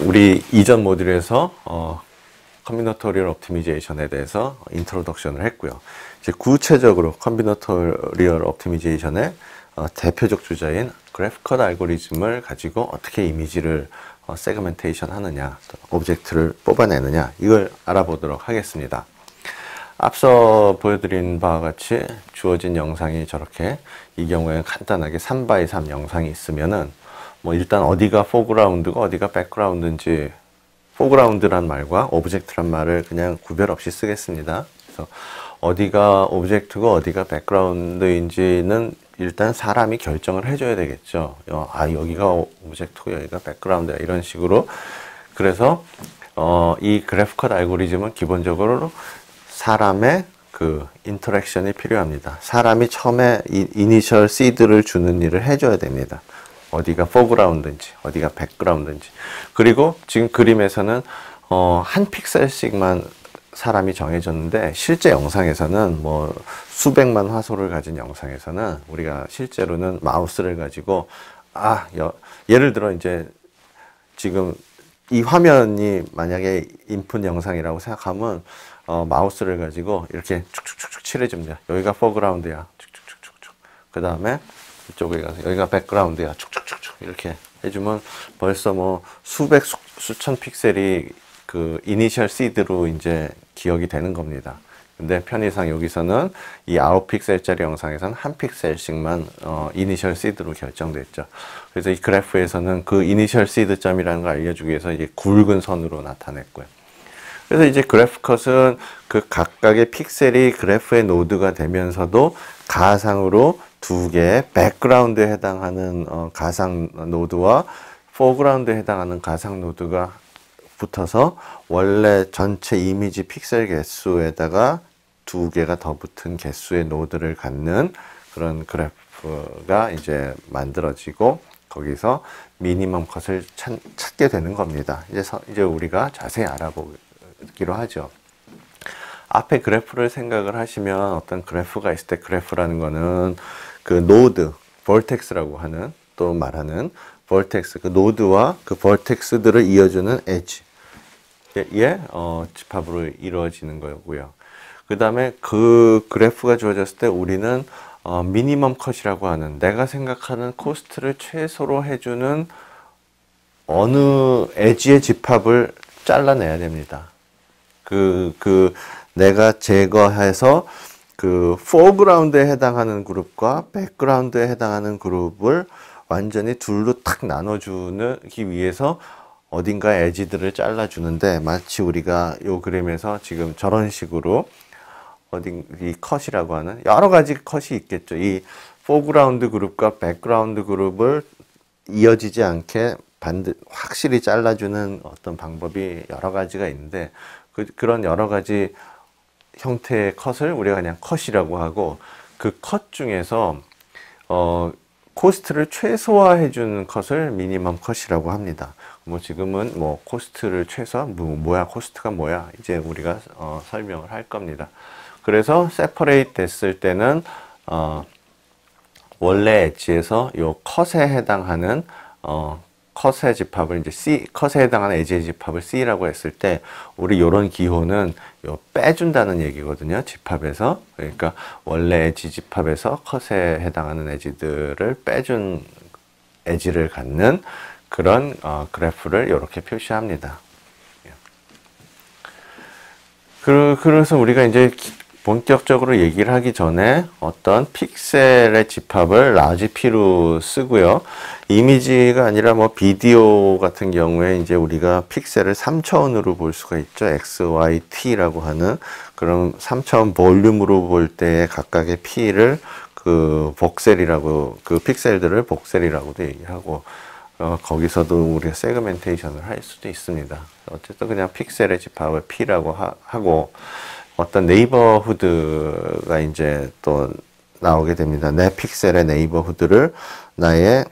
우리 이전 모듈에서 컴비너토리얼 옵티미제이션에 대해서 인트로덕션을 했고요. 이제 구체적으로 컴비너토리얼 옵티미제이션의 대표적 주자인 그래프컷 알고리즘을 가지고 어떻게 이미지를 세그멘테이션 하느냐, 오브젝트를 뽑아내느냐, 이걸 알아보도록 하겠습니다. 앞서 보여드린 바와 같이 주어진 영상이 저렇게, 이 경우에 간단하게 3x3 영상이 있으면은 뭐 일단 어디가 포그라운드고 어디가 백그라운드인지, 포그라운드란 말과 오브젝트란 말을 그냥 구별 없이 쓰겠습니다. 그래서 어디가 오브젝트고 어디가 백그라운드인지는 일단 사람이 결정을 해줘야 되겠죠. 여기가 오브젝트고 여기가 백그라운드야, 이런 식으로. 그래서 이 그래프컷 알고리즘은 기본적으로 사람의 그 인터랙션이 필요합니다. 사람이 처음에 이니셜 시드를 주는 일을 해줘야 됩니다. 어디가 포그라운드인지 어디가 백그라운드인지. 그리고 지금 그림에서는 한 픽셀씩만 사람이 정해졌는데, 실제 영상에서는 뭐 수백만 화소를 가진 영상에서는 우리가 실제로는 마우스를 가지고 예를 들어 이제 지금 이 화면이 만약에 인풋 영상이라고 생각하면 마우스를 가지고 이렇게 축축축축 칠해줍니다. 여기가 포그라운드야, 축축축축축. 그 다음에 이쪽에 가서 여기가 백그라운드야, 축축축축. 이렇게 해주면 벌써 뭐 수천 픽셀이 그 이니셜 시드로 이제 기억이 되는 겁니다. 근데 편의상 여기서는 이 9픽셀짜리 영상에서는 한 픽셀씩만 이니셜 시드로 결정됐죠. 그래서 이 그래프에서는 그 이니셜 시드 점이라는 걸 알려주기 위해서 이제 굵은 선으로 나타냈고요. 그래서 이제 그래프컷은 그 각각의 픽셀이 그래프의 노드가 되면서도 가상으로 두 개의 백그라운드에 해당하는 가상 노드와 포그라운드에 해당하는 가상 노드가 붙어서 원래 전체 이미지 픽셀 개수에다가 두 개가 더 붙은 개수의 노드를 갖는 그런 그래프가 이제 만들어지고, 거기서 미니멈 컷을 찾게 되는 겁니다. 이제 우리가 자세히 알아보기로 하죠. 앞에 그래프를 생각을 하시면, 어떤 그래프가 있을 때 그래프라는 거는 그 노드, 볼텍스라고 하는, 또 말하는 볼텍스, 그 노드와 그 볼텍스들을 이어주는 엣지, 집합으로 이루어지는 거고요. 그 다음에 그 그래프가 주어졌을 때 우리는 미니멈 컷이라고 하는, 내가 생각하는 코스트를 최소로 해주는 어느 엣지의 집합을 잘라내야 됩니다. 내가 제거해서 그 포그라운드에 해당하는 그룹과 백그라운드에 해당하는 그룹을 완전히 둘로 탁 나눠주기 위해서 어딘가 엣지들을 잘라주는데, 마치 우리가 요 그림에서 지금 저런 식으로 이 컷이라고 하는 여러 가지 컷이 있겠죠. 이 포그라운드 그룹과 백그라운드 그룹을 이어지지 않게 확실히 잘라주는 어떤 방법이 여러 가지가 있는데, 그런 여러 가지 형태의 컷을 우리가 그냥 컷이라고 하고, 그 컷 중에서 코스트를 최소화해 주는 컷을 미니멈 컷이라고 합니다. 뭐 지금은 뭐 코스트를 코스트가 뭐야, 이제 우리가 설명을 할 겁니다. 그래서 세퍼레이트 됐을 때는 원래 엣지에서 요 컷에 해당하는 컷의 집합을 이제 컷에 해당하는 엣지의 집합을 C라고 했을 때, 우리 요런 기호는 빼준다는 얘기거든요, 집합에서. 그러니까 원래 엣지 집합에서 컷에 해당하는 엣지들을 빼준 엣지를 갖는 그런 그래프를 이렇게 표시합니다. 그래서 우리가 이제 본격적으로 얘기를 하기 전에 어떤 픽셀의 집합을 라지 P로 쓰고요. 이미지가 아니라 뭐 비디오 같은 경우에 이제 우리가 픽셀을 3차원으로 볼 수가 있죠. X, Y, T라고 하는 그런 3차원 볼륨으로 볼 때 각각의 P를 그 픽셀들을 복셀이라고도 얘기하고, 거기서도 우리가 세그멘테이션을 할 수도 있습니다. 어쨌든 그냥 픽셀의 집합을 P라고 하고, 어떤 네이버후드가 이제 또 나오게 됩니다. 내 픽셀의 네이버후드를 나의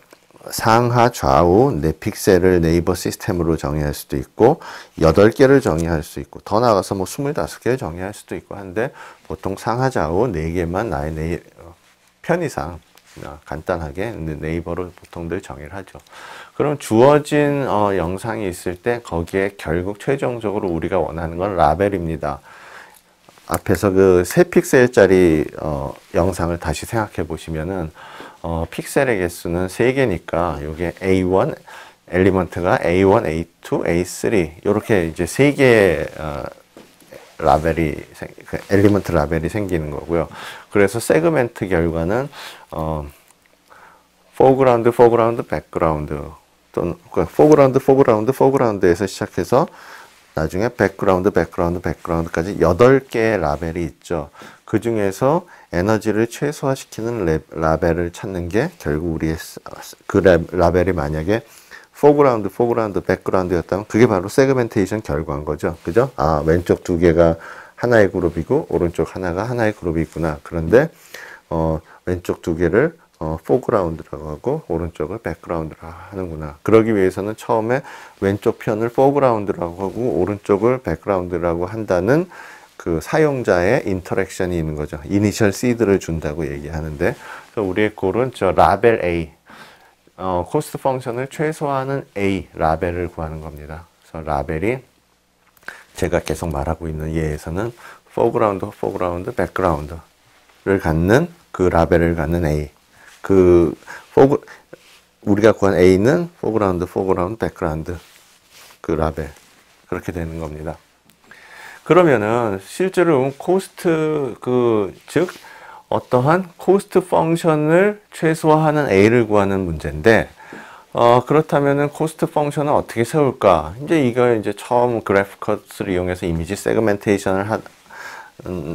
상하 좌우 내 픽셀을 네이버 시스템으로 정의할 수도 있고, 8개를 정의할 수 있고, 더 나아가서 뭐 25개를 정의할 수도 있고 한데, 보통 상하 좌우 4개만 나의 편의상 간단하게 네이버로 보통들 정의를 하죠. 그럼 주어진 영상이 있을 때 거기에 결국 최종적으로 우리가 원하는 건 라벨입니다. 앞에서 그 3픽셀짜리 영상을 다시 생각해 보시면은 픽셀의 개수는 3개니까 요게 A1 엘리먼트가 A1, A2, A3 이렇게 이제 3개의 라벨이 엘리먼트 라벨이 생기는 거고요. 그래서 세그멘트 결과는 포그라운드, 포그라운드, 백그라운드 또는 포그라운드, 포그라운드, 포그라운드에서 시작해서 나중에 백그라운드, 백그라운드, 백그라운드까지 8개의 라벨이 있죠. 그 중에서 에너지를 최소화시키는 라벨을 찾는 게 결국 우리의 그 라벨이 만약에 포그라운드, 포그라운드, 백그라운드였다면 그게 바로 세그멘테이션 결과인 거죠. 그죠? 아, 왼쪽 2개가 하나의 그룹이고 오른쪽 하나가 하나의 그룹이 있구나. 그런데 왼쪽 2개를 포그라운드라고 하고 오른쪽을 백그라운드라고 하는구나. 그러기 위해서는 처음에 왼쪽 편을 포그라운드라고 하고 오른쪽을 백그라운드라고 한다는 그 사용자의 인터랙션이 있는 거죠. 이니셜 시드를 준다고 얘기하는데, 그래서 우리의 골은 저 라벨 A, 코스트 펑션을 최소화하는 A 라벨을 구하는 겁니다. 그래서 라벨이 제가 계속 말하고 있는 예에서는 포그라운드, 포그라운드, 백그라운드를 갖는 그 라벨을 갖는 A. 우리가 구한 A는 포그라운드, 포그라운드, 백그라운드 그 라벨 그렇게 되는 겁니다. 그러면은 실제로 코스트 즉 어떠한 코스트 펑션을 최소화하는 A를 구하는 문제인데, 그렇다면은 코스트 펑션을 어떻게 세울까? 이제 처음 그래프컷을 이용해서 이미지 세그멘테이션을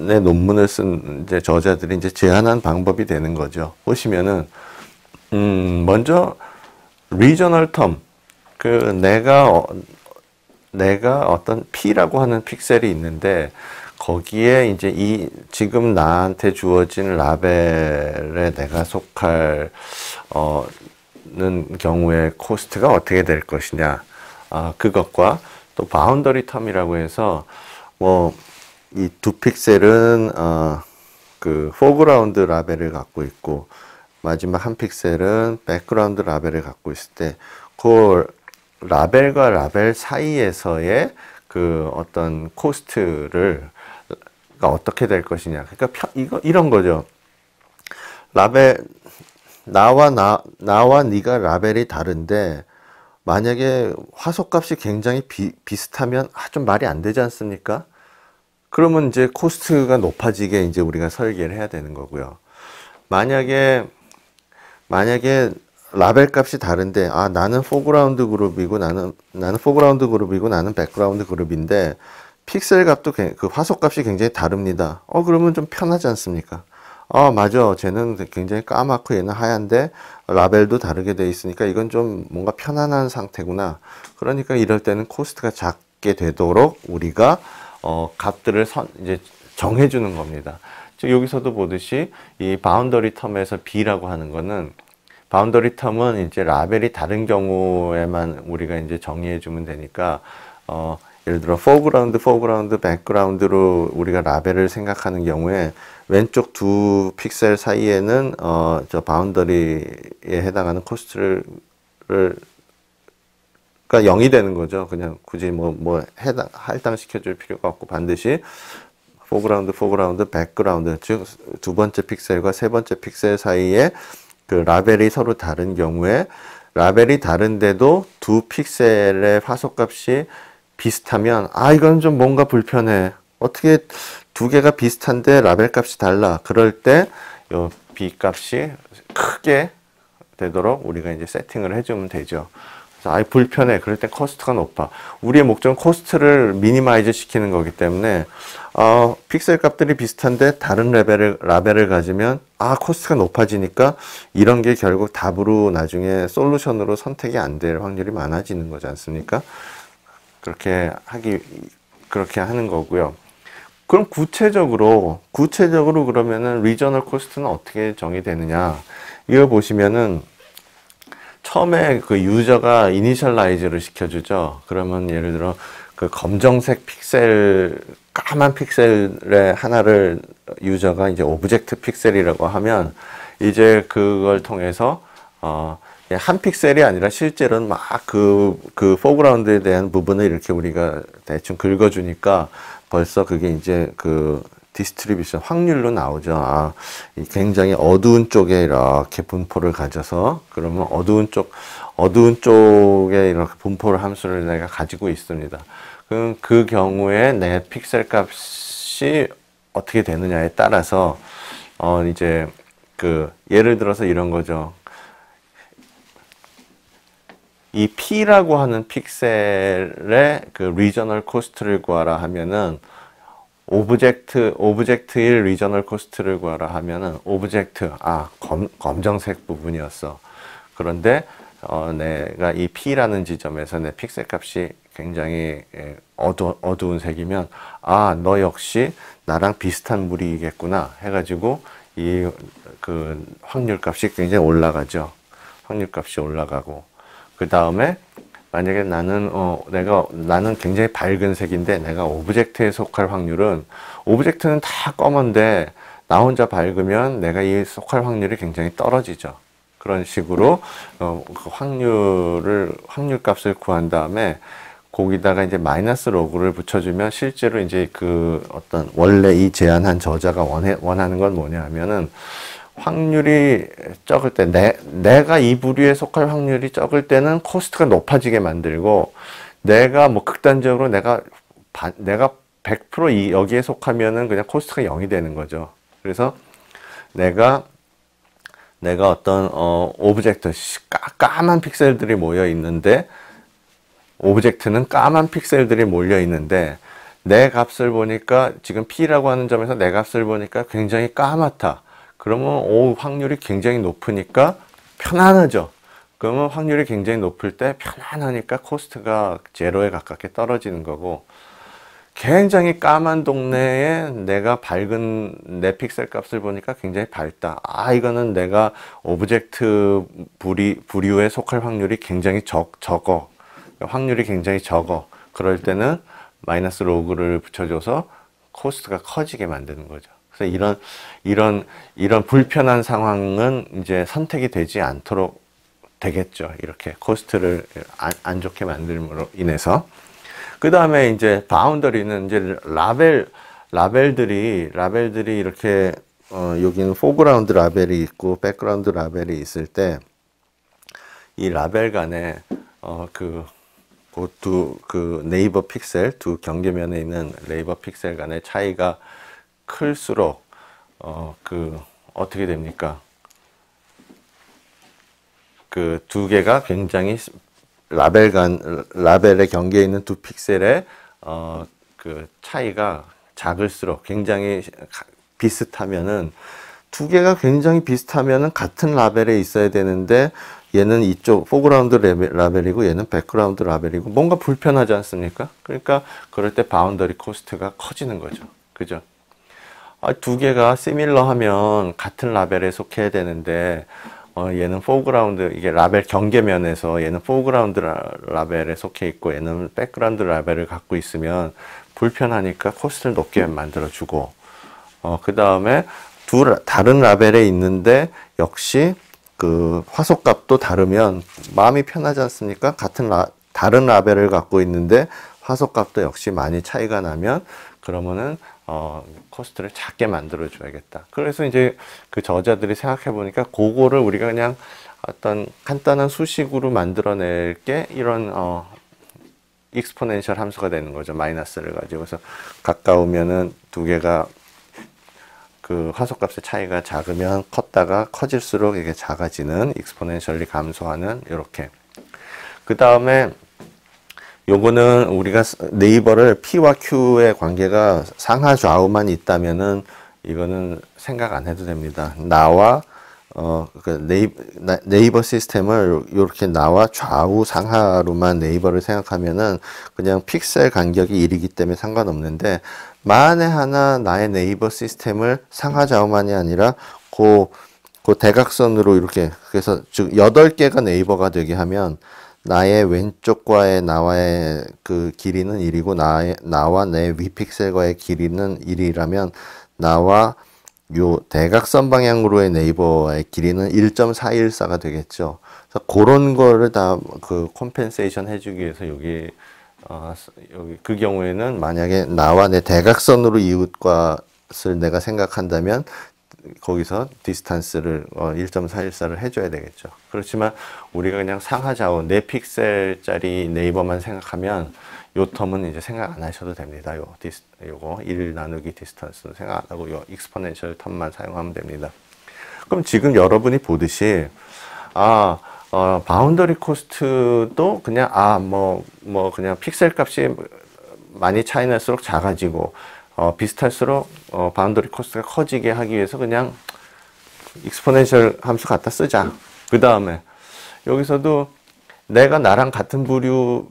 내 논문을 쓴 이제 저자들이 이제 제안한 방법이 되는 거죠. 보시면은, 먼저, 리저널 텀. 내가 어떤 P라고 하는 픽셀이 있는데, 거기에 이제 지금 나한테 주어진 라벨에 내가 속할, 는 경우에 코스트가 어떻게 될 것이냐. 그것과 또 바운더리 텀이라고 해서, 이 2픽셀은, 그, 포그라운드 라벨을 갖고 있고, 마지막 한 픽셀은 백그라운드 라벨을 갖고 있을 때, 그 라벨과 라벨 사이에서의 그 어떤 코스트를 어떻게 될 것이냐. 그러니까 이런 거죠. 나와 네가 라벨이 다른데 만약에 화소값이 굉장히 비슷하면 좀 말이 안 되지 않습니까? 그러면 이제 코스트가 높아지게 이제 우리가 설계를 해야 되는 거고요. 만약에 라벨 값이 다른데 나는 포그라운드 그룹이고 나는 포그라운드 그룹이고 나는 백그라운드 그룹인데 픽셀 값도 그 화소 값이 굉장히 다릅니다. 그러면 좀 편하지 않습니까? 맞아. 쟤는 굉장히 까맣고 얘는 하얀데 라벨도 다르게 돼 있으니까 이건 좀 뭔가 편안한 상태구나. 그러니까 이럴 때는 코스트가 작게 되도록 우리가 값들을 이제 정해주는 겁니다. 즉 여기서도 보듯이 이 바운더리 텀에서 B라고 하는 거는 바운더리 텀은 이제 라벨이 다른 경우에만 우리가 이제 정의해 주면 되니까 예를 들어 포그라운드, 백그라운드로 우리가 라벨을 생각하는 경우에 왼쪽 2픽셀 사이에는 저 바운더리에 해당하는 코스트를 가 0이 되는 거죠. 그냥 굳이 할당시켜 줄 필요가 없고 반드시 포그라운드, 백그라운드 즉 두 번째 픽셀과 세 번째 픽셀 사이에 그 라벨이 서로 다른 경우에 라벨이 다른데도 2픽셀의 화소값이 비슷하면 이건 좀 뭔가 불편해. 어떻게 2개가 비슷한데 라벨 값이 달라. 그럴 때 요 B 값이 크게 되도록 우리가 이제 세팅을 해주면 되죠. 그래서 불편해. 그럴 때 코스트가 높아. 우리의 목적은 코스트를 미니마이즈 시키는 거기 때문에 픽셀 값들이 비슷한데 다른 라벨을 가지면 코스트가 높아지니까 이런 게 결국 답으로 나중에 솔루션으로 선택이 안 될 확률이 많아지는 거지 않습니까? 그렇게 하는 거고요. 그럼 구체적으로 그러면은 리저널 코스트는 어떻게 정의되느냐? 이거 보시면은 처음에 그 유저가 이니셜라이즈를 시켜주죠. 그러면 예를 들어 그 검정색 픽셀, 까만 픽셀의 하나를 유저가 이제 오브젝트 픽셀이라고 하면 이제 그걸 통해서 한 픽셀이 아니라 실제로는 막 그 포그라운드에 대한 부분을 이렇게 우리가 대충 긁어주니까 벌써 그게 이제 그 디스트리뷰션 확률로 나오죠. 굉장히 어두운 쪽에 이렇게 분포를 가져서 그러면 어두운 쪽에 이렇게 분포를 함수를 내가 가지고 있습니다. 그럼 그 경우에 내 픽셀 값이 어떻게 되느냐에 따라서 이제 그 예를 들어서 이런 거죠. 이 P라고 하는 픽셀의 그 리저널 코스트를 구하라 하면은 오브젝트의 리저널 코스트를 구하라 하면은 검정색 부분이었어. 그런데 내가 이 P라는 지점에서 내 픽셀 값이 굉장히 어두운 색이면 너 역시 나랑 비슷한 무리겠구나 해가지고 이 그 확률 값이 굉장히 올라가죠. 확률 값이 올라가고 그 다음에 만약에 나는 굉장히 밝은 색인데 내가 오브젝트에 속할 확률은 오브젝트는 다 검은데 나 혼자 밝으면 내가 이 속할 확률이 굉장히 떨어지죠. 그런 식으로 그 확률 값을 구한 다음에 거기다가 이제 마이너스 로그를 붙여주면 실제로 이제 그 어떤 원래 이 제한한 저자가 원하는 건 뭐냐 하면은 확률이 적을 때 내가 이 부류에 속할 확률이 적을 때는 코스트가 높아지게 만들고 내가 뭐 극단적으로 내가 100% 여기에 속하면은 그냥 코스트가 0이 되는 거죠. 그래서 내가 어떤 오브젝트 까만 픽셀들이 모여 있는데 오브젝트는 까만 픽셀들이 몰려 있는데 내 값을 보니까 지금 P라고 하는 점에서 내 값을 보니까 굉장히 까맣다. 그러면 확률이 굉장히 높으니까 편안하죠. 그러면 확률이 굉장히 높을 때 편안하니까 코스트가 제로에 가깝게 떨어지는 거고 굉장히 까만 동네에 내가 밝은 내 픽셀 값을 보니까 굉장히 밝다. 이거는 내가 오브젝트 부류에 속할 확률이 굉장히 적어. 확률이 굉장히 적어. 그럴 때는 마이너스 로그를 붙여줘서 코스트가 커지게 만드는 거죠. 그래서 이런 불편한 상황은 이제 선택이 되지 않도록 되겠죠. 이렇게 코스트를 안 좋게 만들므로 인해서. 그 다음에 이제 바운더리는 이제 라벨들이 이렇게 여기는 포그라운드 라벨이 있고 백그라운드 라벨이 있을 때 이 라벨 간에 그 네이버 픽셀 두 경계면에 있는 네이버 픽셀 간의 차이가 클수록 어떻게 됩니까? 그 두 개가 굉장히 라벨의 경계에 있는 두 픽셀의 그 차이가 작을수록 굉장히 비슷하면은 두 개가 굉장히 비슷하면은 같은 라벨에 있어야 되는데 얘는 이쪽 포그라운드 라벨이고 얘는 백그라운드 라벨이고 뭔가 불편하지 않습니까? 그러니까 그럴 때 바운더리 코스트가 커지는 거죠. 그죠? 두 개가 시밀러 하면 같은 라벨에 속해야 되는데 얘는 포그라운드 이게 라벨 경계면에서 얘는 포그라운드 라벨에 속해 있고 얘는 백그라운드 라벨을 갖고 있으면 불편하니까 코스트를 높게 만들어 주고 그 다음에 다른 라벨에 있는데 역시 그 화소값도 다르면 마음이 편하지 않습니까? 다른 라벨을 갖고 있는데 화소값도 역시 많이 차이가 나면 그러면은 코스트를 작게 만들어 줘야겠다. 그래서 이제 그 저자들이 생각해 보니까 그거를 우리가 그냥 어떤 간단한 수식으로 만들어낼 게 이런 익스포넨셜 함수가 되는 거죠. 마이너스를 가지고. 그래서 가까우면은 두 개가 그 화소값의 차이가 작으면 컸다가 커질수록 이게 작아지는 익스포넨셜리 감소하는 이렇게. 그 다음에 요거는 우리가 네이버를 P와 Q의 관계가 상하 좌우만 있다면은 이거는 생각 안 해도 됩니다. 나와 네이버 시스템을 이렇게 나와 좌우 상하로만 네이버를 생각하면은 그냥 픽셀 간격이 1이기 때문에 상관없는데 만에 하나 나의 네이버 시스템을 상하 좌우만이 아니라 그 대각선으로 이렇게 그래서 즉 8개가 네이버가 되게 하면 나의 왼쪽과의 나와의 그 길이는 1이고 나와 내 위 픽셀과의 길이는 1이라면 나와 요 대각선 방향으로의 네이버의 길이는 1.414가 되겠죠. 그래서 그런 거를 다 그 컴펜세이션 해주기 위해서 여기 여기 그 경우에는 만약에 나와 내 대각선으로 이웃과를 내가 생각한다면 거기서 디스탄스를 1.414를 해줘야 되겠죠. 그렇지만 우리가 그냥 상하좌우 4픽셀짜리 네이버만 생각하면 요 텀은 이제 생각 안 하셔도 됩니다. 요거 1 나누기 디스턴스는 생각 안 하고 요 익스포넨셜 텀만 사용하면 됩니다. 그럼 지금 여러분이 보듯이 바운더리 코스트도 그냥 그냥 픽셀 값이 많이 차이 날수록 작아지고 비슷할수록 바운더리 코스트가 커지게 하기 위해서 그냥 익스포넨셜 함수 갖다 쓰자. 그 다음에 여기서도 내가 나랑 같은 부류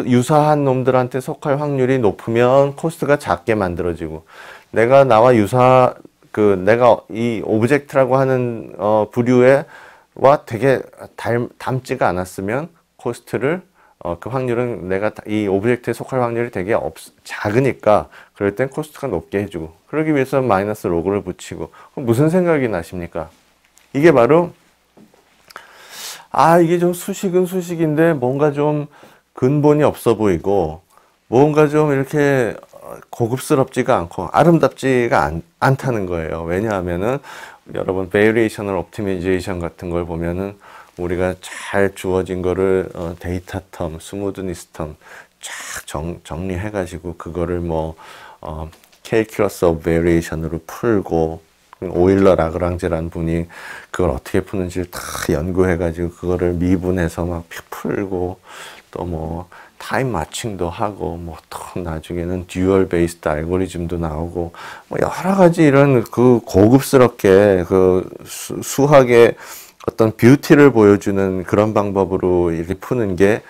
유사한 놈들한테 속할 확률이 높으면 코스트가 작게 만들어지고, 내가 나와 내가 이 오브젝트라고 하는 부류와 되게 닮지가 않았으면 코스트를 그 확률은 내가 이 오브젝트에 속할 확률이 되게 작으니까 그럴 땐 코스트가 높게 해주고, 그러기 위해서 마이너스 로그를 붙이고. 무슨 생각이 나십니까? 이게 바로 이게 좀 수식은 수식인데 뭔가 좀 근본이 없어 보이고 뭔가 좀 이렇게 고급스럽지가 않고 아름답지가 않다는 거예요. 왜냐하면은 여러분 베리에이셔널 옵티미제이션 같은 걸 보면은 우리가 잘 주어진 거를 데이터 텀, 스무드니스 텀 쫙 정리해 가지고 그거를 캘큘러스 오브 베리에이션으로 풀고, 오일러 라그랑제라는 분이 그걸 어떻게 푸는지를 다 연구해 가지고 그거를 미분해서 막 풀고, 또 타임 마칭도 하고, 또 나중에는 듀얼 베이스드 알고리즘도 나오고, 여러 가지 이런 그 고급스럽게 그 수학의 어떤 뷰티를 보여주는 그런 방법으로 이렇게 푸는 게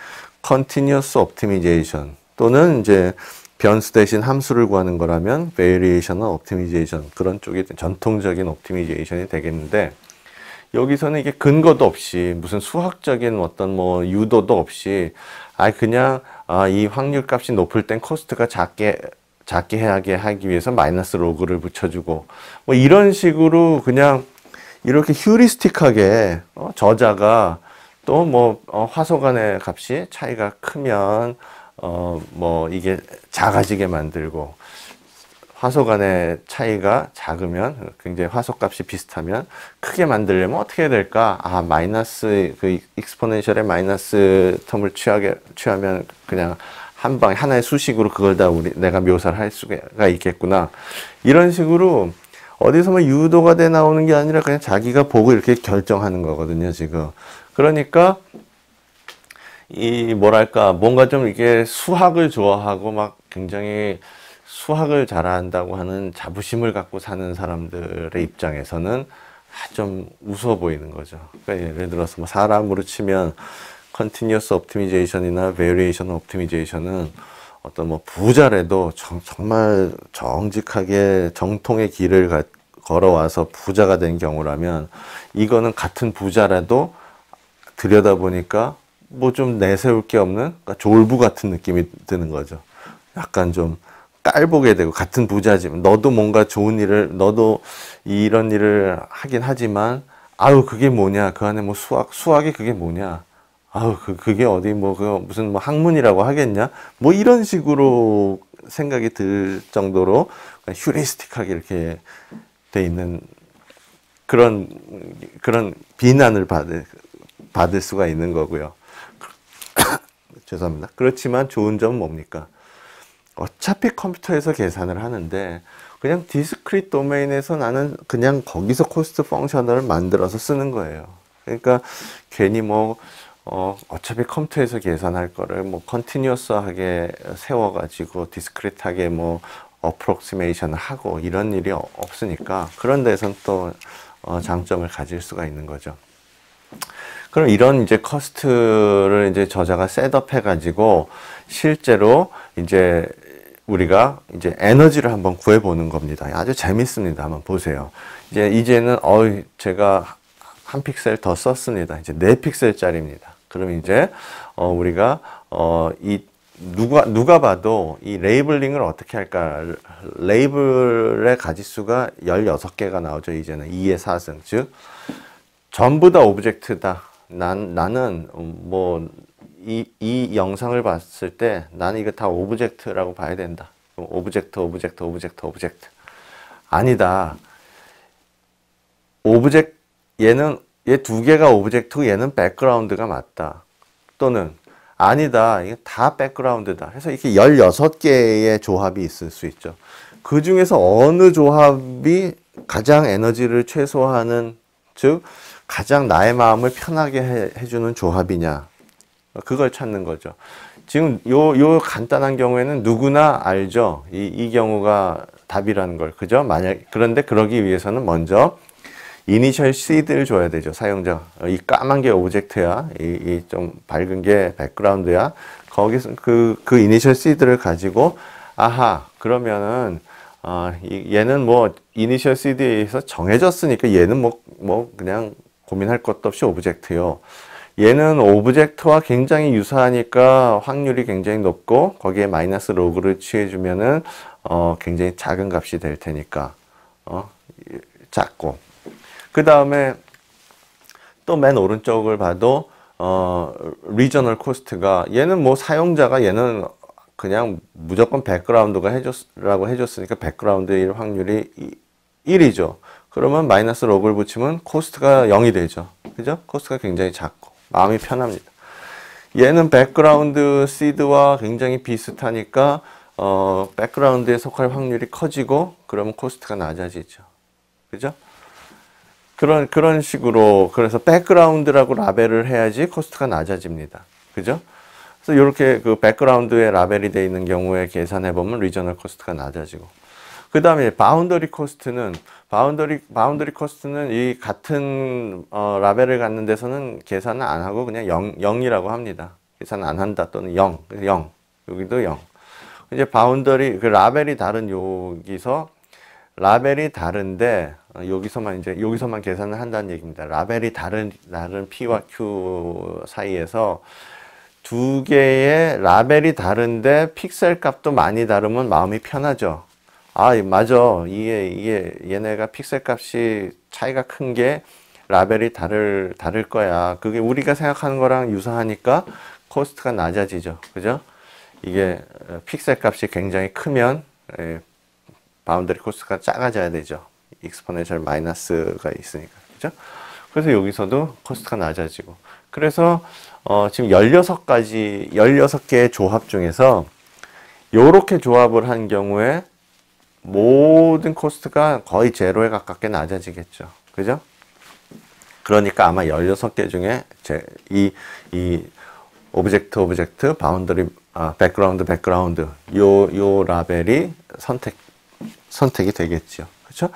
컨티뉴어스 옵티미제이션, 또는 이제 변수 대신 함수를 구하는 거라면 베리에이셔널 옵티미제이션, 그런 쪽이 전통적인 옵티미제이션이 되겠는데, 여기서는 이게 근거도 없이 무슨 수학적인 어떤 유도도 없이 그냥 이 확률 값이 높을 땐 코스트가 작게 하기 위해서 마이너스 로그를 붙여주고, 이런 식으로 그냥 이렇게 휴리스틱하게 저자가 또 화소간의 값이 차이가 크면 이게 작아지게 만들고, 화소간의 차이가 작으면, 굉장히 화소값이 비슷하면 크게 만들려면 어떻게 해야 될까? 마이너스, 그 익스포넨셜의 마이너스 텀을 취하면 그냥 한 방에 하나의 수식으로 그걸 다 내가 묘사를 할 수가 있겠구나. 이런 식으로 어디서 유도가 돼 나오는 게 아니라 그냥 자기가 보고 이렇게 결정하는 거거든요, 지금. 그러니까 뭔가 좀 이게 수학을 좋아하고 굉장히 수학을 잘한다고 하는 자부심을 갖고 사는 사람들의 입장에서는 좀 우스워 보이는 거죠. 그러니까 예를 들어서 사람으로 치면 컨티뉴어스 옵티미제이션이나 베리에이션 옵티미제이션은 어떤 부자라도 정말 정직하게 정통의 길을 걸어와서 부자가 된 경우라면, 이거는 같은 부자라도 들여다보니까 좀 내세울 게 없는, 그러니까 졸부 같은 느낌이 드는 거죠. 약간 좀 깔보게 되고, 같은 부자지만 너도 뭔가 좋은 일을, 너도 이런 일을 하긴 하지만 그게 뭐냐, 그 안에 수학이 그게 뭐냐, 그게 어디 무슨 학문이라고 하겠냐, 이런 식으로 생각이 들 정도로 휴리스틱하게 이렇게 돼 있는 그런 비난을 받을 수가 있는 거고요. 죄송합니다. 그렇지만 좋은 점은 뭡니까? 어차피 컴퓨터에서 계산을 하는데 그냥 디스크리트 도메인에서 나는 그냥 거기서 코스트 펑션을 만들어서 쓰는 거예요. 그러니까 괜히 어차피 컴퓨터에서 계산할 거를 컨티뉴어스하게 세워가지고 디스크리트하게 어프록시메이션을 하고 이런 일이 없으니까, 그런 데선 또 장점을 가질 수가 있는 거죠. 그럼 이런 이제 커스트를 이제 저자가 셋업 해가지고 실제로 이제 우리가 이제 에너지를 한번 구해보는 겁니다. 아주 재밌습니다. 한번 보세요. 이제는 제가 한 픽셀 더 썼습니다. 이제 4픽셀짜리입니다. 그럼 이제 우리가 이 누가 봐도 이 레이블링을 어떻게 할까? 레이블의 가지수가 16개가 나오죠. 이제는 2의 4승. 즉, 전부 다 오브젝트다. 나는, 이 영상을 봤을 때 나는 이거 다 오브젝트라고 봐야 된다. 오브젝트. 아니다. 얘 두 개가 오브젝트고 얘는 백그라운드가 맞다. 또는 아니다. 이게 다 백그라운드다. 해서 이렇게 16개의 조합이 있을 수 있죠. 그 중에서 어느 조합이 가장 에너지를 최소화하는, 즉 가장 나의 마음을 편하게 해주는 조합이냐. 그걸 찾는 거죠. 지금 요 간단한 경우에는 누구나 알죠. 이 경우가 답이라는 걸. 그죠? 그런데 그러기 위해서는 먼저 이니셜 시드를 줘야 되죠. 사용자. 이 까만 게 오브젝트야. 이 좀 밝은 게 백그라운드야. 거기서 그 이니셜 시드를 가지고, 아하, 그러면은, 얘는 뭐, 이니셜 시드에서 정해졌으니까 얘는 그냥 고민할 것도 없이 오브젝트요. 얘는 오브젝트와 굉장히 유사하니까 확률이 굉장히 높고, 거기에 마이너스 로그를 취해주면은, 굉장히 작은 값이 될 테니까, 작고. 그 다음에 또 맨 오른쪽을 봐도 리저널 코스트가 얘는 뭐 사용자가 얘는 그냥 무조건 백그라운드가 라고 해줬으니까 백그라운드일 확률이 1이죠. 그러면 마이너스 로그를 붙이면 코스트가 0이 되죠. 그죠? 코스트가 굉장히 작고 마음이 편합니다. 얘는 백그라운드 시드와 굉장히 비슷하니까 백그라운드에 속할 확률이 커지고 그러면 코스트가 낮아지죠. 그죠? 그런 식으로, 그래서 백그라운드라고 라벨을 해야지 코스트가 낮아집니다. 그죠? 그래서 이렇게 그 백그라운드에 라벨이 되어 있는 경우에 계산해보면 리저널 코스트가 낮아지고. 그 다음에 바운더리 코스트는 이 같은, 라벨을 갖는 데서는 계산을 안 하고 그냥 0이라고 합니다. 계산 안 한다 또는 0. 여기도 0. 이제 바운더리, 그 라벨이 다른 여기서 라벨이 다른데 여기서만 계산을 한다는 얘기입니다. 라벨이 다른 P와 Q 사이에서 두 개의 라벨이 다른데 픽셀 값도 많이 다르면 마음이 편하죠. 아, 맞아. 이게 얘네가 픽셀 값이 차이가 큰 게 라벨이 다를 거야. 그게 우리가 생각하는 거랑 유사하니까 코스트가 낮아지죠. 그죠? 이게 픽셀 값이 굉장히 크면 바운더리 코스트가 작아져야 되죠. 익스포넨셜 마이너스가 있으니까. 그죠? 그래서 여기서도 코스트가 낮아지고. 그래서 지금 16개의 조합 중에서 요렇게 조합을 한 경우에 모든 코스트가 거의 제로에 가깝게 낮아지겠죠. 그죠? 그러니까 아마 16개 중에 이 오브젝트, 바운더리, 백그라운드 요 라벨이 선택이 되겠죠. 그렇죠?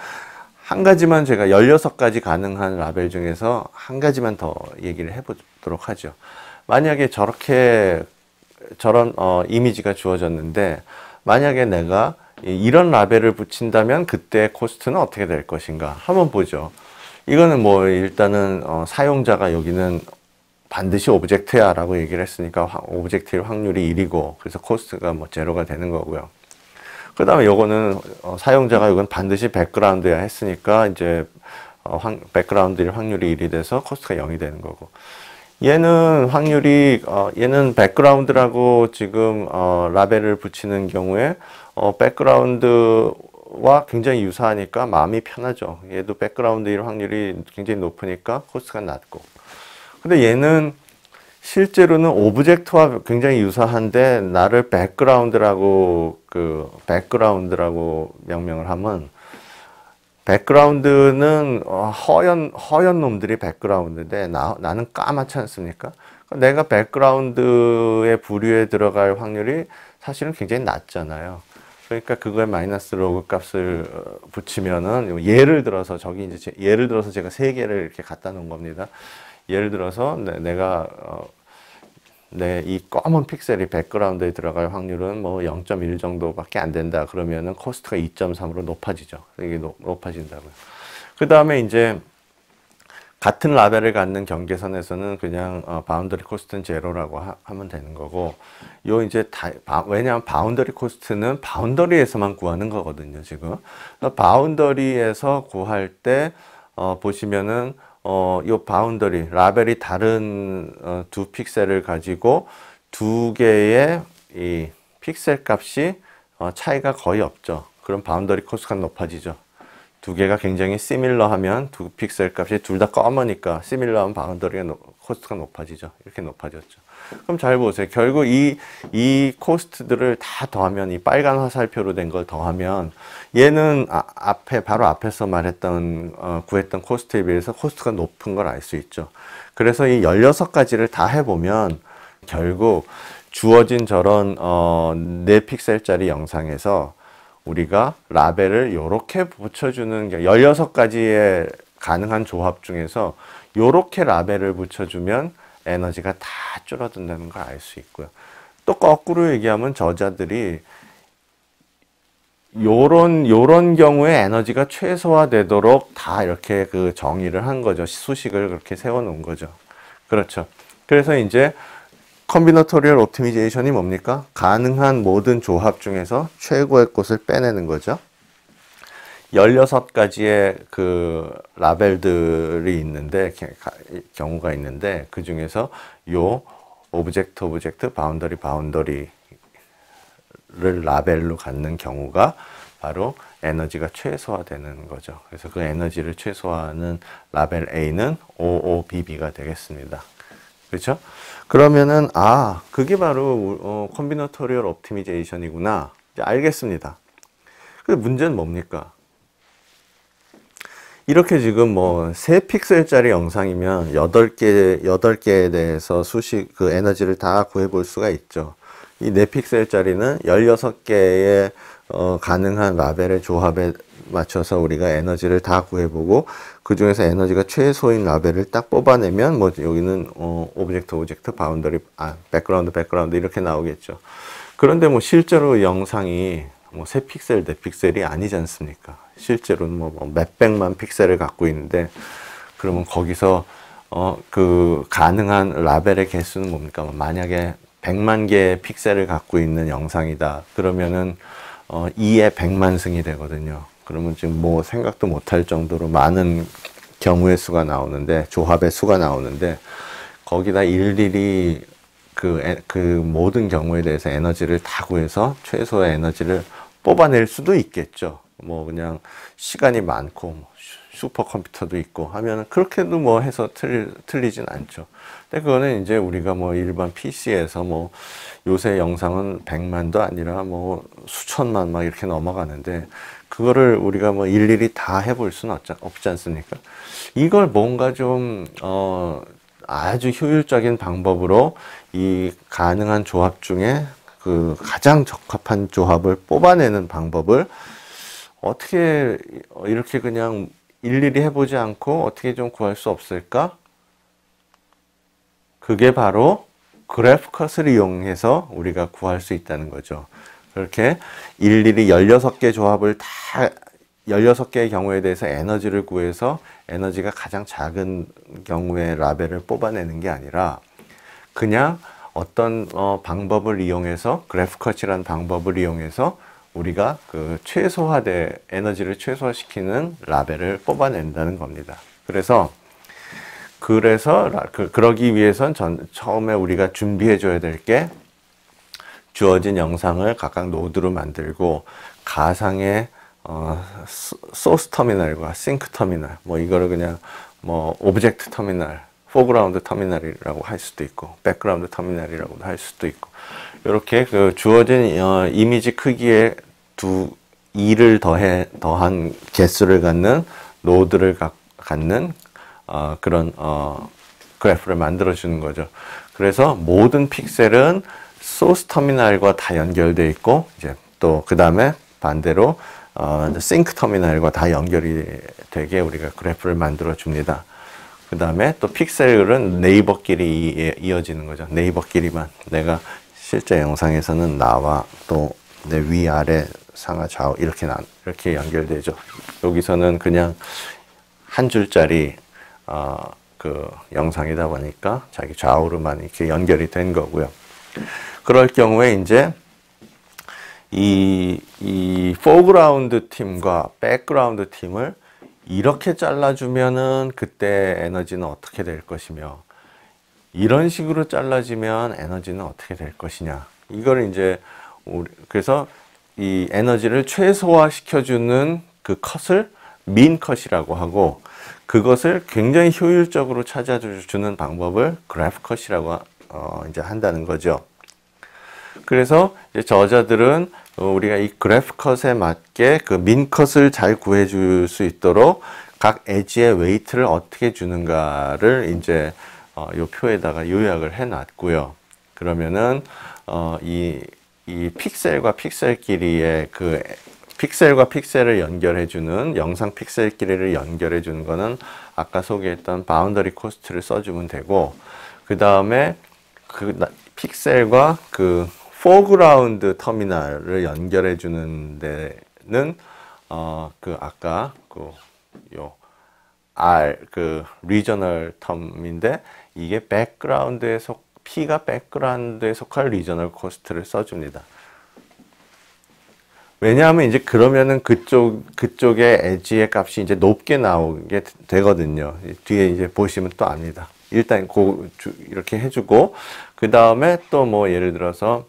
한 가지만 제가 16가지 가능한 라벨 중에서 한 가지만 더 얘기를 해보도록 하죠. 만약에 저런 이미지가 주어졌는데 만약에 내가 이런 라벨을 붙인다면 그때 코스트는 어떻게 될 것인가 한번 보죠. 이거는 뭐 일단은 사용자가 여기는 반드시 오브젝트야 라고 얘기를 했으니까 오브젝트일 확률이 1이고 그래서 코스트가 뭐 제로가 되는 거고요. 그 다음에 요거는 사용자가 이건 반드시 백그라운드야 했으니까 이제 백그라운드일 확률이 1이 돼서 코스트가 0이 되는 거고, 얘는 얘는 백그라운드라고 지금 라벨을 붙이는 경우에 백그라운드와 굉장히 유사하니까 마음이 편하죠. 얘도 백그라운드일 확률이 굉장히 높으니까 코스트가 낮고, 근데 얘는 실제로는 오브젝트와 굉장히 유사한데 나를 백그라운드라고 명명을 하면, 백그라운드는 허연 놈들이 백그라운드인데 나는 까맣지 않습니까? 내가 백그라운드의 부류에 들어갈 확률이 사실은 굉장히 낮잖아요. 그러니까 그거에 마이너스 로그 값을 붙이면은, 예를 들어서 제가 3개를 이렇게 갖다 놓은 겁니다. 예를 들어서 내가 이 검은 픽셀이 백그라운드에 들어갈 확률은 뭐 0.1 정도밖에 안 된다. 그러면은 코스트가 2.3으로 높아지죠. 이게 높아진다고요. 그 다음에 이제 같은 라벨을 갖는 경계선에서는 그냥 바운더리 코스트는 제로라고 하면 되는 거고, 요 이제 왜냐하면 바운더리 코스트는 바운더리에서만 구하는 거거든요, 지금. 바운더리에서 구할 때 보시면은 요 바운더리 라벨이 다른 두 픽셀을 가지고 두 개의 이 픽셀 값이 차이가 거의 없죠. 그럼 바운더리 코스트가 높아지죠. 두 개가 굉장히 시밀러하면 두 픽셀 값이 둘 다 검으니까 시밀러한 바운더리 코스트가 높아지죠. 이렇게 높아졌죠. 그럼 잘 보세요. 결국 이 코스트들을 다 더하면, 이 빨간 화살표로 된 걸 더하면 얘는 바로 앞에서 말했던 구했던 코스트에 비해서 코스트가 높은 걸 알 수 있죠. 그래서 이 16가지를 다 해보면 결국 주어진 저런 4픽셀짜리 영상에서 우리가 라벨을 이렇게 붙여주는 게 16가지의 가능한 조합 중에서 이렇게 라벨을 붙여주면 에너지가 다 줄어든다는 걸 알 수 있고요. 또 거꾸로 얘기하면 저자들이 요런 경우에 에너지가 최소화되도록 다 이렇게 그 정의를 한 거죠. 수식을 그렇게 세워 놓은 거죠. 그렇죠. 그래서 이제 컴비너토리얼 옵티미제이션이 뭡니까? 가능한 모든 조합 중에서 최고의 것을 빼내는 거죠. 16가지의 그 라벨들이 있는데, 경우가 있는데, 그 중에서 요 오브젝트, 바운더리를 라벨로 갖는 경우가 바로 에너지가 최소화되는 거죠. 그래서 그 에너지를 최소화하는 라벨 A는 OOBB가 되겠습니다. 그렇죠? 그러면은 그게 바로 컴비너토리얼 옵티미제이션이구나. 이제 알겠습니다. 근데 문제는 뭡니까? 이렇게 지금 뭐 3픽셀짜리 영상이면 8개에 대해서 그 에너지를 다 구해 볼 수가 있죠. 이 4픽셀짜리는 16개의 가능한 라벨의 조합에 맞춰서 우리가 에너지를 다 구해보고, 그 중에서 에너지가 최소인 라벨을 딱 뽑아내면 뭐 여기는 오브젝트, 바운더리, 백그라운드 이렇게 나오겠죠. 그런데 뭐 실제로 영상이 뭐 3픽셀, 4픽셀이 아니지 않습니까? 실제로는 뭐 몇백만 픽셀을 갖고 있는데, 그러면 거기서 그 가능한 라벨의 개수는 뭡니까? 만약에 100만 개의 픽셀을 갖고 있는 영상이다. 그러면은 2의 100만 승이 되거든요. 그러면 지금 뭐 생각도 못할 정도로 많은 경우의 수가 나오는데, 조합의 수가 나오는데, 거기다 일일이 그 모든 경우에 대해서 에너지를 다 구해서 최소의 에너지를 뽑아낼 수도 있겠죠. 뭐 그냥 시간이 많고 뭐 슈퍼컴퓨터도 있고 하면은 그렇게도 뭐 해서 틀리진 않죠. 근데 그거는 이제 우리가 뭐 일반 PC에서 뭐 요새 영상은 100만도 아니라 뭐 수천만 막 이렇게 넘어가는데, 그거를 우리가 뭐 일일이 다 해볼 수는 없지 않습니까? 이걸 뭔가 좀 아주 효율적인 방법으로 이 가능한 조합 중에 그 가장 적합한 조합을 뽑아내는 방법을 어떻게 이렇게 그냥 일일이 해보지 않고 어떻게 좀 구할 수 없을까? 그게 바로 그래프컷을 이용해서 우리가 구할 수 있다는 거죠. 그렇게 일일이 16개 조합을 다 16개의 경우에 대해서 에너지를 구해서 에너지가 가장 작은 경우의 라벨을 뽑아내는 게 아니라, 그냥 어떤 방법을 이용해서, 그래프컷이라는 방법을 이용해서 우리가 그 에너지를 최소화시키는 라벨을 뽑아낸다는 겁니다. 그래서 그러기 위해선 처음에 우리가 준비해 줘야 될 게, 주어진 영상을 각각 노드로 만들고 가상의 소스 터미널과 싱크 터미널, 뭐 이거를 그냥 뭐 오브젝트 터미널, 포그라운드 터미널이라고 할 수도 있고 백그라운드 터미널이라고도 할 수도 있고, 이렇게 그 주어진 이미지 크기에 2를 더한 개수를 갖는 노드를 갖는 그런 그래프를 만들어 주는 거죠. 그래서 모든 픽셀은 소스 터미널과 다 연결되어 있고, 이제 또 그 다음에 반대로 싱크 터미널과 다 연결이 되게 우리가 그래프를 만들어 줍니다. 그 다음에 또 픽셀은 네이버끼리 이어지는 거죠. 네이버끼리만. 내가 실제 영상에서는 나와 또 내 위아래 상하 좌우 이렇게 연결되죠. 여기서는 그냥 한 줄짜리 그 영상이다 보니까 자기 좌우로만 이렇게 연결이 된 거고요. 그럴 경우에 이제 이 포그라운드 팀과 백그라운드 팀을 이렇게 잘라주면은 그때 에너지는 어떻게 될 것이며, 이런 식으로 잘라지면 에너지는 어떻게 될 것이냐. 이걸 이제 그래서 이 에너지를 최소화시켜주는 그 컷을 민 컷이라고 하고, 그것을 굉장히 효율적으로 찾아주는 방법을 그래프 컷이라고 이제 한다는 거죠. 그래서 이제 저자들은 우리가 이 그래프 컷에 맞게 그 민 컷을 잘 구해줄 수 있도록 각 엣지의 웨이트를 어떻게 주는가를 이제 요 표에다가 요약을 해 놨고요. 그러면은 이 픽셀과 픽셀끼리의 그 픽셀과 픽셀을 연결해 주는, 영상 픽셀끼리를 연결해 주는 거는 아까 소개했던 바운더리 코스트를 써주면 되고, 그 다음에 그 픽셀과 그 포그라운드 터미널을 연결해 주는 데는 그 아까 그 리저널 텀인데, 이게 백그라운드에 P가 백그라운드에 속할 리저널 코스트를 써줍니다. 왜냐하면 이제 그러면은 그쪽의 엣지의 값이 이제 높게 나오게 되거든요. 뒤에 이제 보시면 또 압니다. 일단 이렇게 해주고, 그 다음에 또 뭐 예를 들어서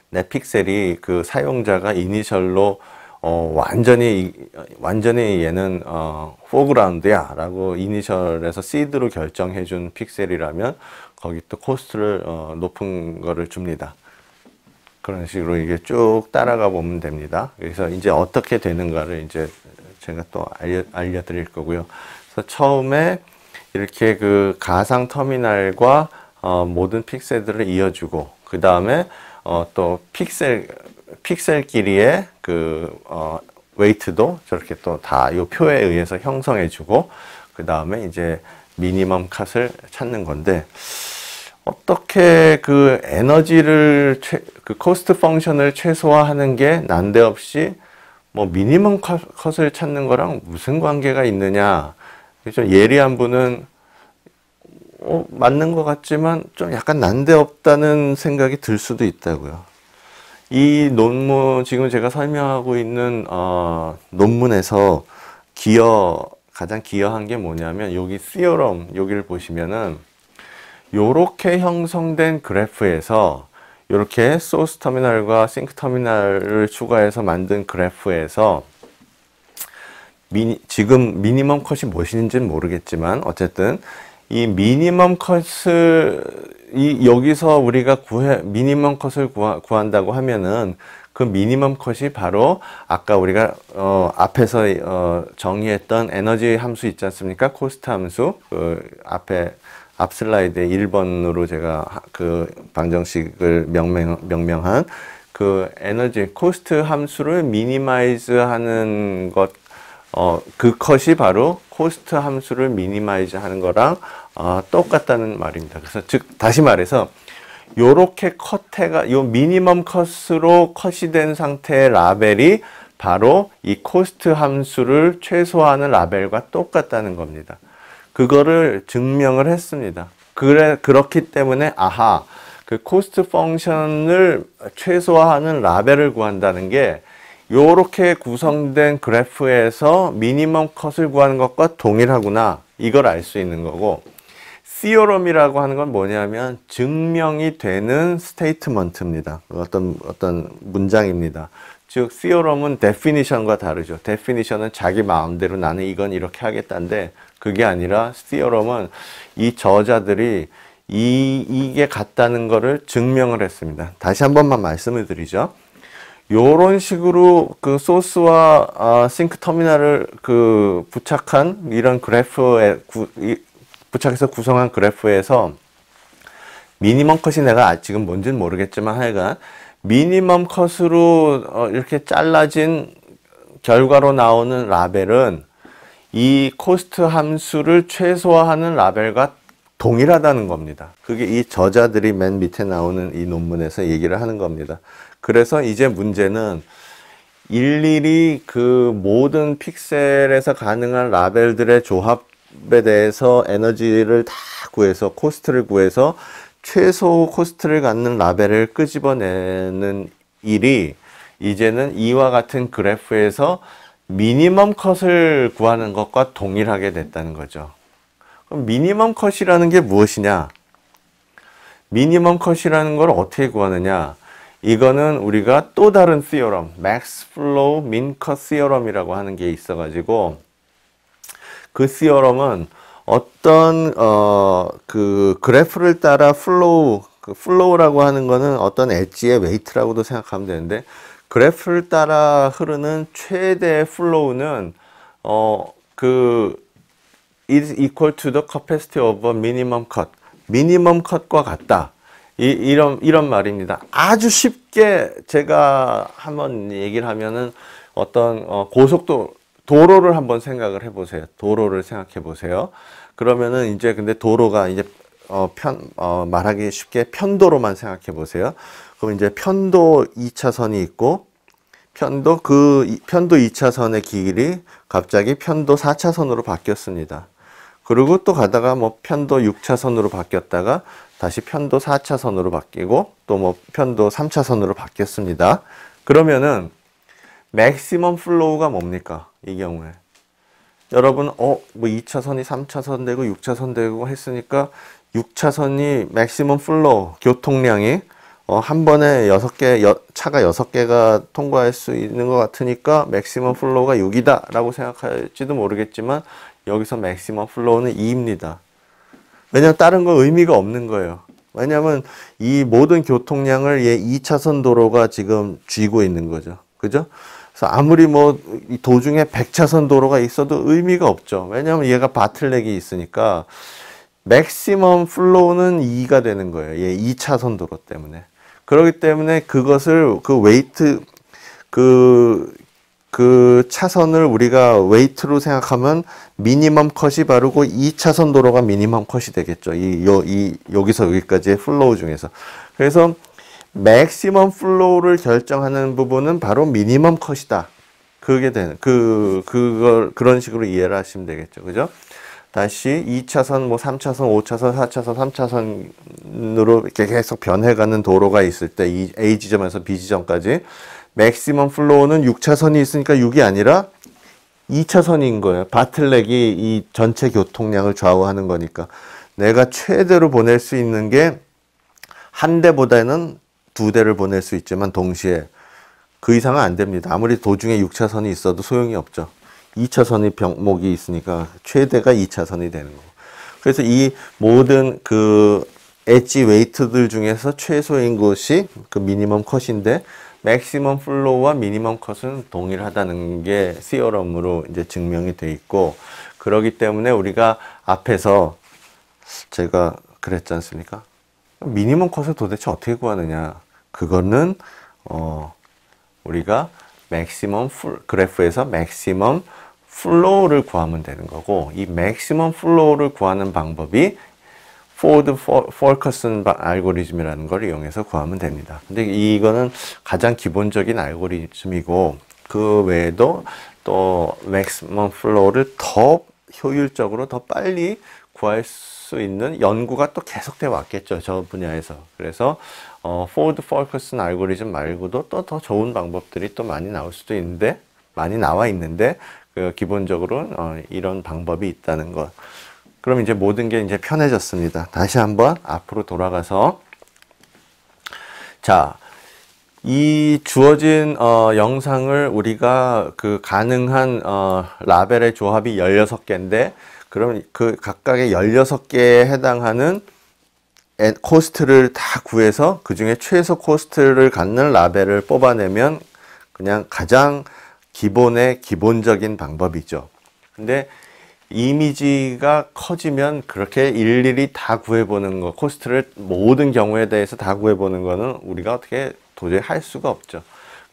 내 픽셀이 그 사용자가 이니셜로 완전히 얘는 포그라운드야 라고 이니셜에서 시드로 결정해 준 픽셀이라면 거기 또 코스트를 높은 거를 줍니다. 그런 식으로 이게 쭉 따라가 보면 됩니다. 그래서 이제 어떻게 되는가를 이제 제가 또 알려드릴 거고요. 그래서 처음에 이렇게 그 가상 터미널과 모든 픽셀들을 이어주고, 그 다음에 또 픽셀끼리의 그 웨이트도 저렇게 또 다 이 표에 의해서 형성해주고, 그 다음에 이제 미니멈 컷을 찾는 건데, 어떻게 그 에너지를 그 코스트 펑션을 최소화하는 게 난데없이 뭐 미니멈 컷을 찾는 거랑 무슨 관계가 있느냐. 좀 예리한 분은 맞는 것 같지만 좀 약간 난데없다는 생각이 들 수도 있다고요. 이 논문, 지금 제가 설명하고 있는 논문에서 가장 기여한 게 뭐냐면, 여기 theorem, 여기를 보시면은 요렇게 형성된 그래프에서, 요렇게 소스 터미널과 싱크 터미널을 추가해서 만든 그래프에서 지금 미니멈 컷이 무엇인지는 모르겠지만 어쨌든 이 미니멈 컷을 여기서 우리가 미니멈 컷을 구한다고 하면은, 그 미니멈 컷이 바로 아까 우리가 앞에서 정의했던 에너지 함수 있지 않습니까? 코스트 함수. 앞 슬라이드에 1번으로 제가 그 방정식을 명명한 그 에너지 코스트 함수를 미니마이즈 하는 것, 그 컷이 바로 코스트 함수를 미니마이즈 하는 거랑 똑같다는 말입니다. 그래서 즉 다시 말해서 요렇게 요 미니멈 컷으로 컷이 된 상태의 라벨이 바로 이 코스트 함수를 최소화하는 라벨과 똑같다는 겁니다. 그거를 증명을 했습니다. 그렇기 때문에 그 코스트 펑션을 최소화하는 라벨을 구한다는 게 요렇게 구성된 그래프에서 미니멈 컷을 구하는 것과 동일하구나, 이걸 알 수 있는 거고, theorem이라고 하는 건 뭐냐면 증명이 되는 스테이트먼트입니다. 어떤 문장입니다. 즉 theorem은 definition과 다르죠. definition은 자기 마음대로 나는 이건 이렇게 하겠다는데, 그게 아니라 theorem은 이 저자들이 이게 같다는 거를 증명을 했습니다. 다시 한 번만 말씀을 드리죠. 요런 식으로 그 소스와 싱크 터미널을 그 부착한 이런 그래프에 부착해서 구성한 그래프에서 미니멈 컷이 내가 지금 뭔지는 모르겠지만 하여간 미니멈 컷으로 이렇게 잘라진 결과로 나오는 라벨은 이 코스트 함수를 최소화하는 라벨과 동일하다는 겁니다. 그게 이 저자들이 맨 밑에 나오는 이 논문에서 얘기를 하는 겁니다. 그래서 이제 문제는 일일이 그 모든 픽셀에서 가능한 라벨들의 조합 대해서 에너지를 다 구해서 코스트를 구해서 최소 코스트를 갖는 라벨을 끄집어내는 일이 이제는 이와 같은 그래프에서 미니멈 컷을 구하는 것과 동일하게 됐다는 거죠. 그럼 미니멈 컷이라는 게 무엇이냐? 미니멈 컷이라는 걸 어떻게 구하느냐? 이거는 우리가 또 다른 theorem, max flow min cut theorem이라고 하는 게 있어가지고 그 theorem은 어떤 그 그래프를 따라 그 flow라고 하는 거는 어떤 엣지의 웨이트라고도 생각하면 되는데 그래프를 따라 흐르는 최대 flow는 그 is equal to the capacity of a minimum cut. 미니멈 컷과 같다. 이런 말입니다. 아주 쉽게 제가 한번 얘기를 하면은 어떤 도로를 한번 생각을 해보세요. 도로를 생각해 보세요. 그러면은 이제 근데 도로가 이제 말하기 쉽게 편도로만 생각해 보세요. 그럼 이제 편도 2차선이 있고 편도 2차선의 길이 갑자기 편도 4차선으로 바뀌었습니다. 그리고 또 가다가 뭐 편도 6차선으로 바뀌었다가 다시 편도 4차선으로 바뀌고 또 뭐 편도 3차선으로 바뀌었습니다. 그러면은 맥시멈 플로우가 뭡니까? 이 경우에 여러분 뭐 2차선이 3차선 되고 6차선 되고 했으니까 6차선이 맥시멈 플로우 교통량이 한 번에 차가 6개가 통과할 수 있는 것 같으니까 맥시멈 플로우가 6이다 라고 생각할지도 모르겠지만 여기서 맥시멈 플로우는 2입니다. 왜냐면 다른 건 의미가 없는 거예요. 왜냐면 이 모든 교통량을 얘 2차선 도로가 지금 쥐고 있는 거죠. 그죠? 그래서 아무리 뭐 도중에 100차선 도로가 있어도 의미가 없죠. 왜냐면 얘가 바틀렉이 있으니까 맥시멈 플로우는 2가 되는 거예요. 얘 2차선 도로 때문에. 그렇기 때문에 그것을 그 웨이트 그 차선을 우리가 웨이트로 생각하면 미니멈 컷이 바르고 2차선 도로가 미니멈 컷이 되겠죠. 여기서 여기까지의 플로우 중에서. 그래서 맥시멈 플로우를 결정하는 부분은 바로 미니멈 컷이다. 그게 되는 그런 식으로 이해를 하시면 되겠죠. 그죠? 다시 2차선, 뭐 3차선, 5차선, 4차선, 3차선으로 이렇게 계속 변해가는 도로가 있을 때 이 A 지점에서 B 지점까지 맥시멈 플로우는 6차선이 있으니까 6이 아니라 2차선인 거예요. 바틀렉이 이 전체 교통량을 좌우하는 거니까. 내가 최대로 보낼 수 있는 게 한 대보다는 2대를 보낼 수 있지만 동시에 그 이상은 안 됩니다. 아무리 도중에 6차선이 있어도 소용이 없죠. 2차선이 병목이 있으니까 최대가 2차선이 되는 거고. 그래서 이 모든 그 엣지 웨이트들 중에서 최소인 것이 그 미니멈 컷인데 맥시멈 플로우와 미니멈 컷은 동일하다는 게 시어럼으로 이제 증명이 돼 있고, 그러기 때문에 우리가 앞에서 제가 그랬지 않습니까? 미니멈 컷을 도대체 어떻게 구하느냐? 그거는 우리가 그래프에서 맥시멈 플로우를 구하면 되는 거고, 이 맥시멈 플로우를 구하는 방법이 포드 폴커슨 알고리즘이라는 걸 이용해서 구하면 됩니다. 근데 이거는 가장 기본적인 알고리즘이고, 그 외에도 또 맥시멈 플로우를 더 효율적으로 더 빨리 구할 수 있는 연구가 또 계속돼 왔겠죠, 저 분야에서. 그래서 포드 폴커슨 알고리즘 말고도 또 더 좋은 방법들이 또 많이 나올 수도 있는데, 많이 나와 있는데 기본적으로 이런 방법이 있다는 것. 그럼 이제 모든 게 이제 편해졌습니다. 다시 한번 앞으로 돌아가서, 자, 이 주어진 영상을 우리가 그 가능한 라벨의 조합이 16개인데, 그럼 그 각각의 16개에 해당하는 코스트를 다 구해서 그 중에 최소 코스트를 갖는 라벨을 뽑아내면 그냥 가장 기본적인 방법이죠. 근데 이미지가 커지면 그렇게 일일이 다 구해보는 거, 코스트를 모든 경우에 대해서 다 구해보는 거는 우리가 어떻게 도저히 할 수가 없죠.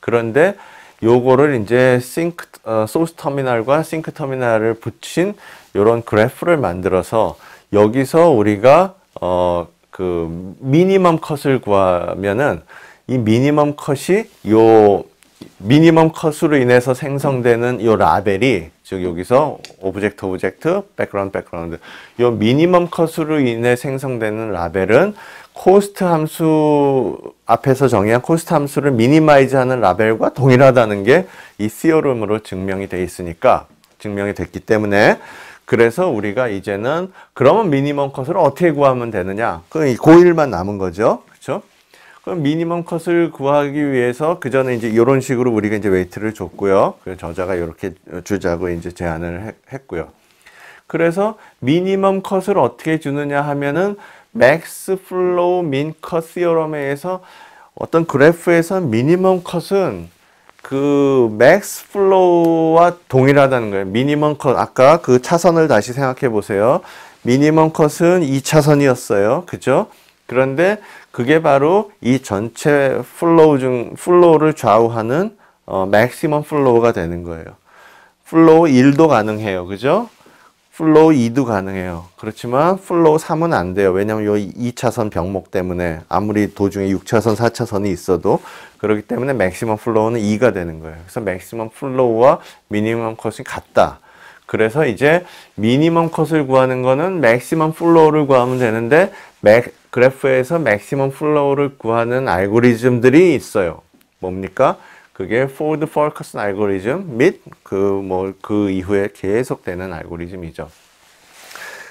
그런데 요거를 이제 소스 터미널과 싱크 터미널을 붙인 요런 그래프를 만들어서 여기서 우리가 그 미니멈 컷을 구하면은 이 미니멈 컷이 요 미니멈 컷으로 인해서 생성되는 이 라벨이 즉 여기서 오브젝트, 백그라운드. 이 미니멈 컷으로 인해 생성되는 라벨은 코스트 함수 앞에서 정의한 코스트 함수를 미니마이즈 하는 라벨과 동일하다는 게 이 시어럼으로 증명이 돼 있으니까, 증명이 됐기 때문에, 그래서 우리가 이제는 그러면 미니멈 컷을 어떻게 구하면 되느냐? 그 고1만 남은 거죠. 그렇죠? 그럼 미니멈 컷을 구하기 위해서 그 전에 이제 이런 식으로 우리가 이제 웨이트를 줬고요. 그래서 저자가 이렇게 주자고 이제 제안을 했고요. 그래서 미니멈 컷을 어떻게 주느냐 하면은 맥스 플로우 민 컷 시어럼에 의해서 어떤 그래프에서 미니멈 컷은 그 맥스 플로우와 동일하다는 거예요. 미니멈 컷, 아까 그 차선을 다시 생각해 보세요. 미니멈 컷은 2차선이었어요. 그죠? 그런데 그게 바로 이 전체 플로우를 좌우하는 맥시멈 플로우가 되는 거예요. 플로우 1도 가능해요. 그죠? 플로우 2도 가능해요. 그렇지만 플로우 3은 안 돼요. 왜냐면 요 2차선 병목 때문에 아무리 도중에 6차선, 4차선이 있어도 그렇기 때문에 맥시멈 플로우는 2가 되는 거예요. 그래서 맥시멈 플로우와 미니멈 컷이 같다. 그래서 이제 미니멈 컷을 구하는 거는 맥시멈 플로우를 구하면 되는데 그래프에서 맥시멈 플로우를 구하는 알고리즘들이 있어요. 뭡니까? 그게 포워드 포커슨 알고리즘 및 그 이후에 계속되는 알고리즘이죠.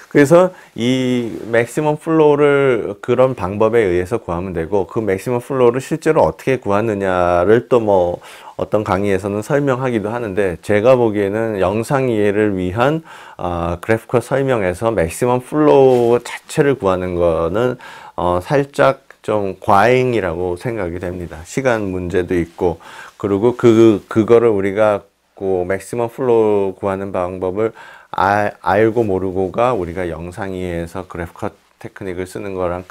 그래서 이 맥시멈 플로우를 그런 방법에 의해서 구하면 되고, 그 맥시멈 플로우를 실제로 어떻게 구하느냐를 또 어떤 강의에서는 설명하기도 하는데, 제가 보기에는 영상 이해를 위한 그래프컬 설명에서 맥시멈 플로우 자체를 구하는 거는 살짝 좀 과잉이라고 생각이 됩니다. 시간 문제도 있고, 그리고 그거를 우리가 그 맥시멈 플로우 구하는 방법을 알고 모르고가 우리가 영상 이해에서 그래프 컷 테크닉을 쓰는 거랑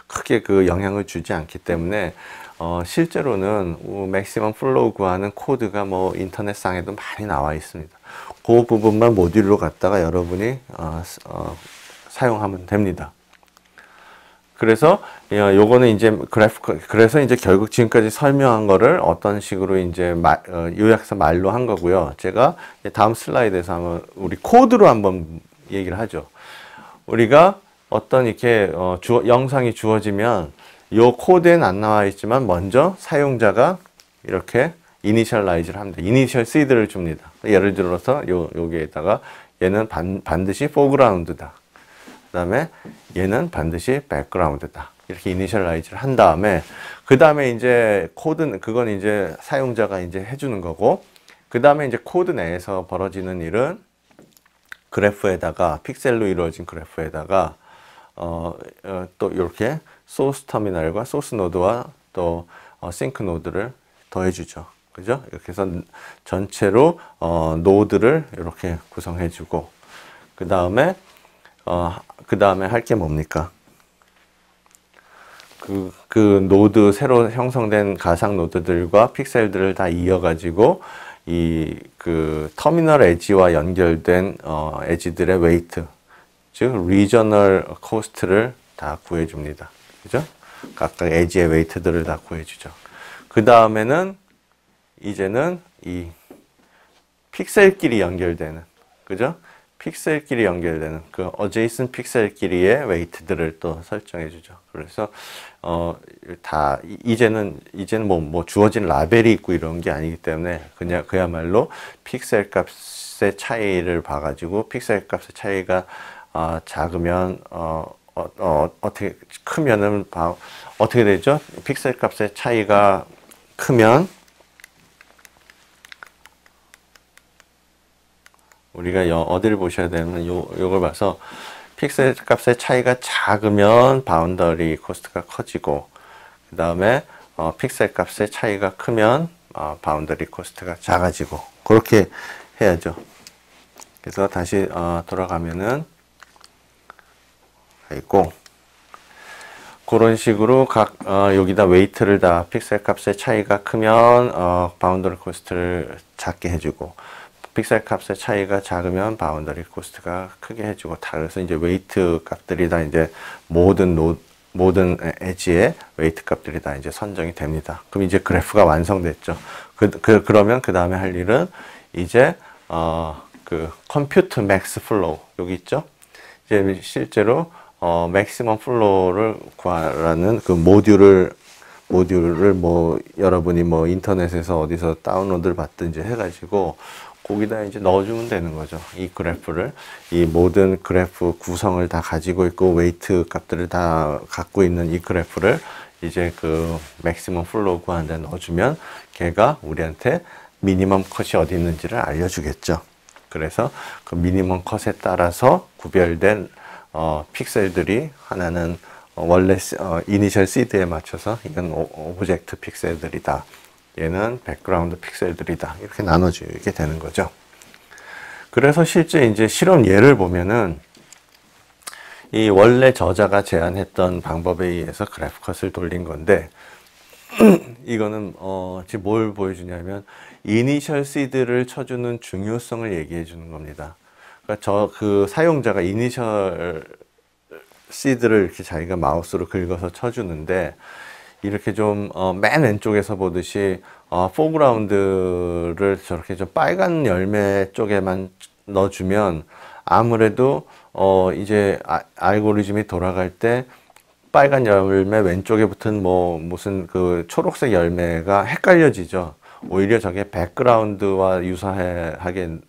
크게 그 영향을 주지 않기 때문에 실제로는 맥시멈 플로우 구하는 코드가 인터넷상에도 많이 나와 있습니다. 그 부분만 모듈로 갖다가 여러분이 사용하면 됩니다. 그래서 요거는 이제 그래서 이제 결국 지금까지 설명한 거를 어떤 식으로 이제 요약해서 말로 한 거고요. 제가 다음 슬라이드에서 한번 우리 코드로 한번 얘기를 하죠. 우리가 어떤 이렇게 영상이 주어지면 요 코드에는 안 나와 있지만 먼저 사용자가 이렇게 이니셜라이즈를 합니다. 이니셜 시드를 줍니다. 예를 들어서 여기에다가 얘는 반드시 포그라운드다. 그 다음에 얘는 반드시 백그라운드다. 이렇게 이니셜라이즈를 한 다음에, 그 다음에 이제 그건 이제 사용자가 이제 해주는 거고, 그 다음에 이제 코드 내에서 벌어지는 일은 그래프에다가, 픽셀로 이루어진 그래프에다가, 또 이렇게 소스 터미널과 소스 노드와 또 싱크 노드를 더해주죠. 그죠? 이렇게 해서 전체로 노드를 이렇게 구성해주고, 그 다음에 할 게 뭡니까? 그 노드, 새로 형성된 가상 노드들과 픽셀들을 다 이어가지고, 그 터미널 엣지와 연결된, 엣지들의 웨이트, 즉, 리저널 코스트를 다 구해줍니다. 그죠? 각각 엣지의 웨이트들을 다 구해주죠. 그 다음에는, 이제는 이 픽셀끼리 연결되는, 그죠? 픽셀끼리 연결되는 그 어제이슨 픽셀끼리의 웨이트들을 또 설정해 주죠. 그래서 이제는 주어진 라벨이 있고 이런 게 아니기 때문에 그야말로 픽셀 값의 차이를 봐가지고, 픽셀 값의 차이가 작으면 어떻게 크면은 어떻게 되죠? 픽셀 값의 차이가 크면 우리가 어디를 보셔야 되냐면 요걸 봐서, 픽셀 값의 차이가 작으면 바운더리 코스트가 커지고, 그 다음에 픽셀 값의 차이가 크면 바운더리 코스트가 작아지고, 그렇게 해야죠. 그래서 다시 돌아가면은 있고, 그런 식으로 여기다 웨이트를 다 픽셀 값의 차이가 크면 바운더리 코스트를 작게 해주고, 픽셀 값의 차이가 작으면 바운더리 코스트가 크게 해주고, 그래서 이제 웨이트 값들이 다 이제 모든 엣지의 웨이트 값들이 다 이제 선정이 됩니다. 그럼 이제 그래프가 완성됐죠. 그러면 그 다음에 할 일은 이제 그 컴퓨트 맥스 플로우 여기 있죠. 이제 실제로 맥시멈 플로우를 구하라는 그 모듈을 뭐 여러분이 뭐 인터넷에서 어디서 다운로드를 받든지 해가지고 거기다 이제 넣어주면 되는 거죠. 이 그래프를, 이 모든 그래프 구성을 다 가지고 있고 웨이트 값들을 다 갖고 있는 이 그래프를 이제 그 맥시멈 플로우 구하는 데 넣어주면 걔가 우리한테 미니멈 컷이 어디 있는지를 알려주겠죠. 그래서 그 미니멈 컷에 따라서 구별된 픽셀들이 하나는 원래 이니셜 시드에 맞춰서 이건 오브젝트 픽셀들이다. 얘는 백그라운드 픽셀들이다. 이렇게 나눠지게 되는 거죠. 그래서 실제 이제 실험 예를 보면은 이 원래 저자가 제안했던 방법에 의해서 그래프 컷을 돌린 건데 이거는 지금 뭘 보여주냐면 이니셜 시드를 쳐주는 중요성을 얘기해 주는 겁니다. 그러니까 그 사용자가 이니셜 시드를 이렇게 자기가 마우스로 긁어서 쳐주는데 이렇게 좀 맨 왼쪽에서 보듯이 포그라운드를 저렇게 좀 빨간 열매 쪽에만 넣어주면 아무래도 이제 알고리즘이 돌아갈 때 빨간 열매 왼쪽에 붙은 뭐 무슨 그 초록색 열매가 헷갈려지죠. 오히려 저게 백그라운드와 유사하게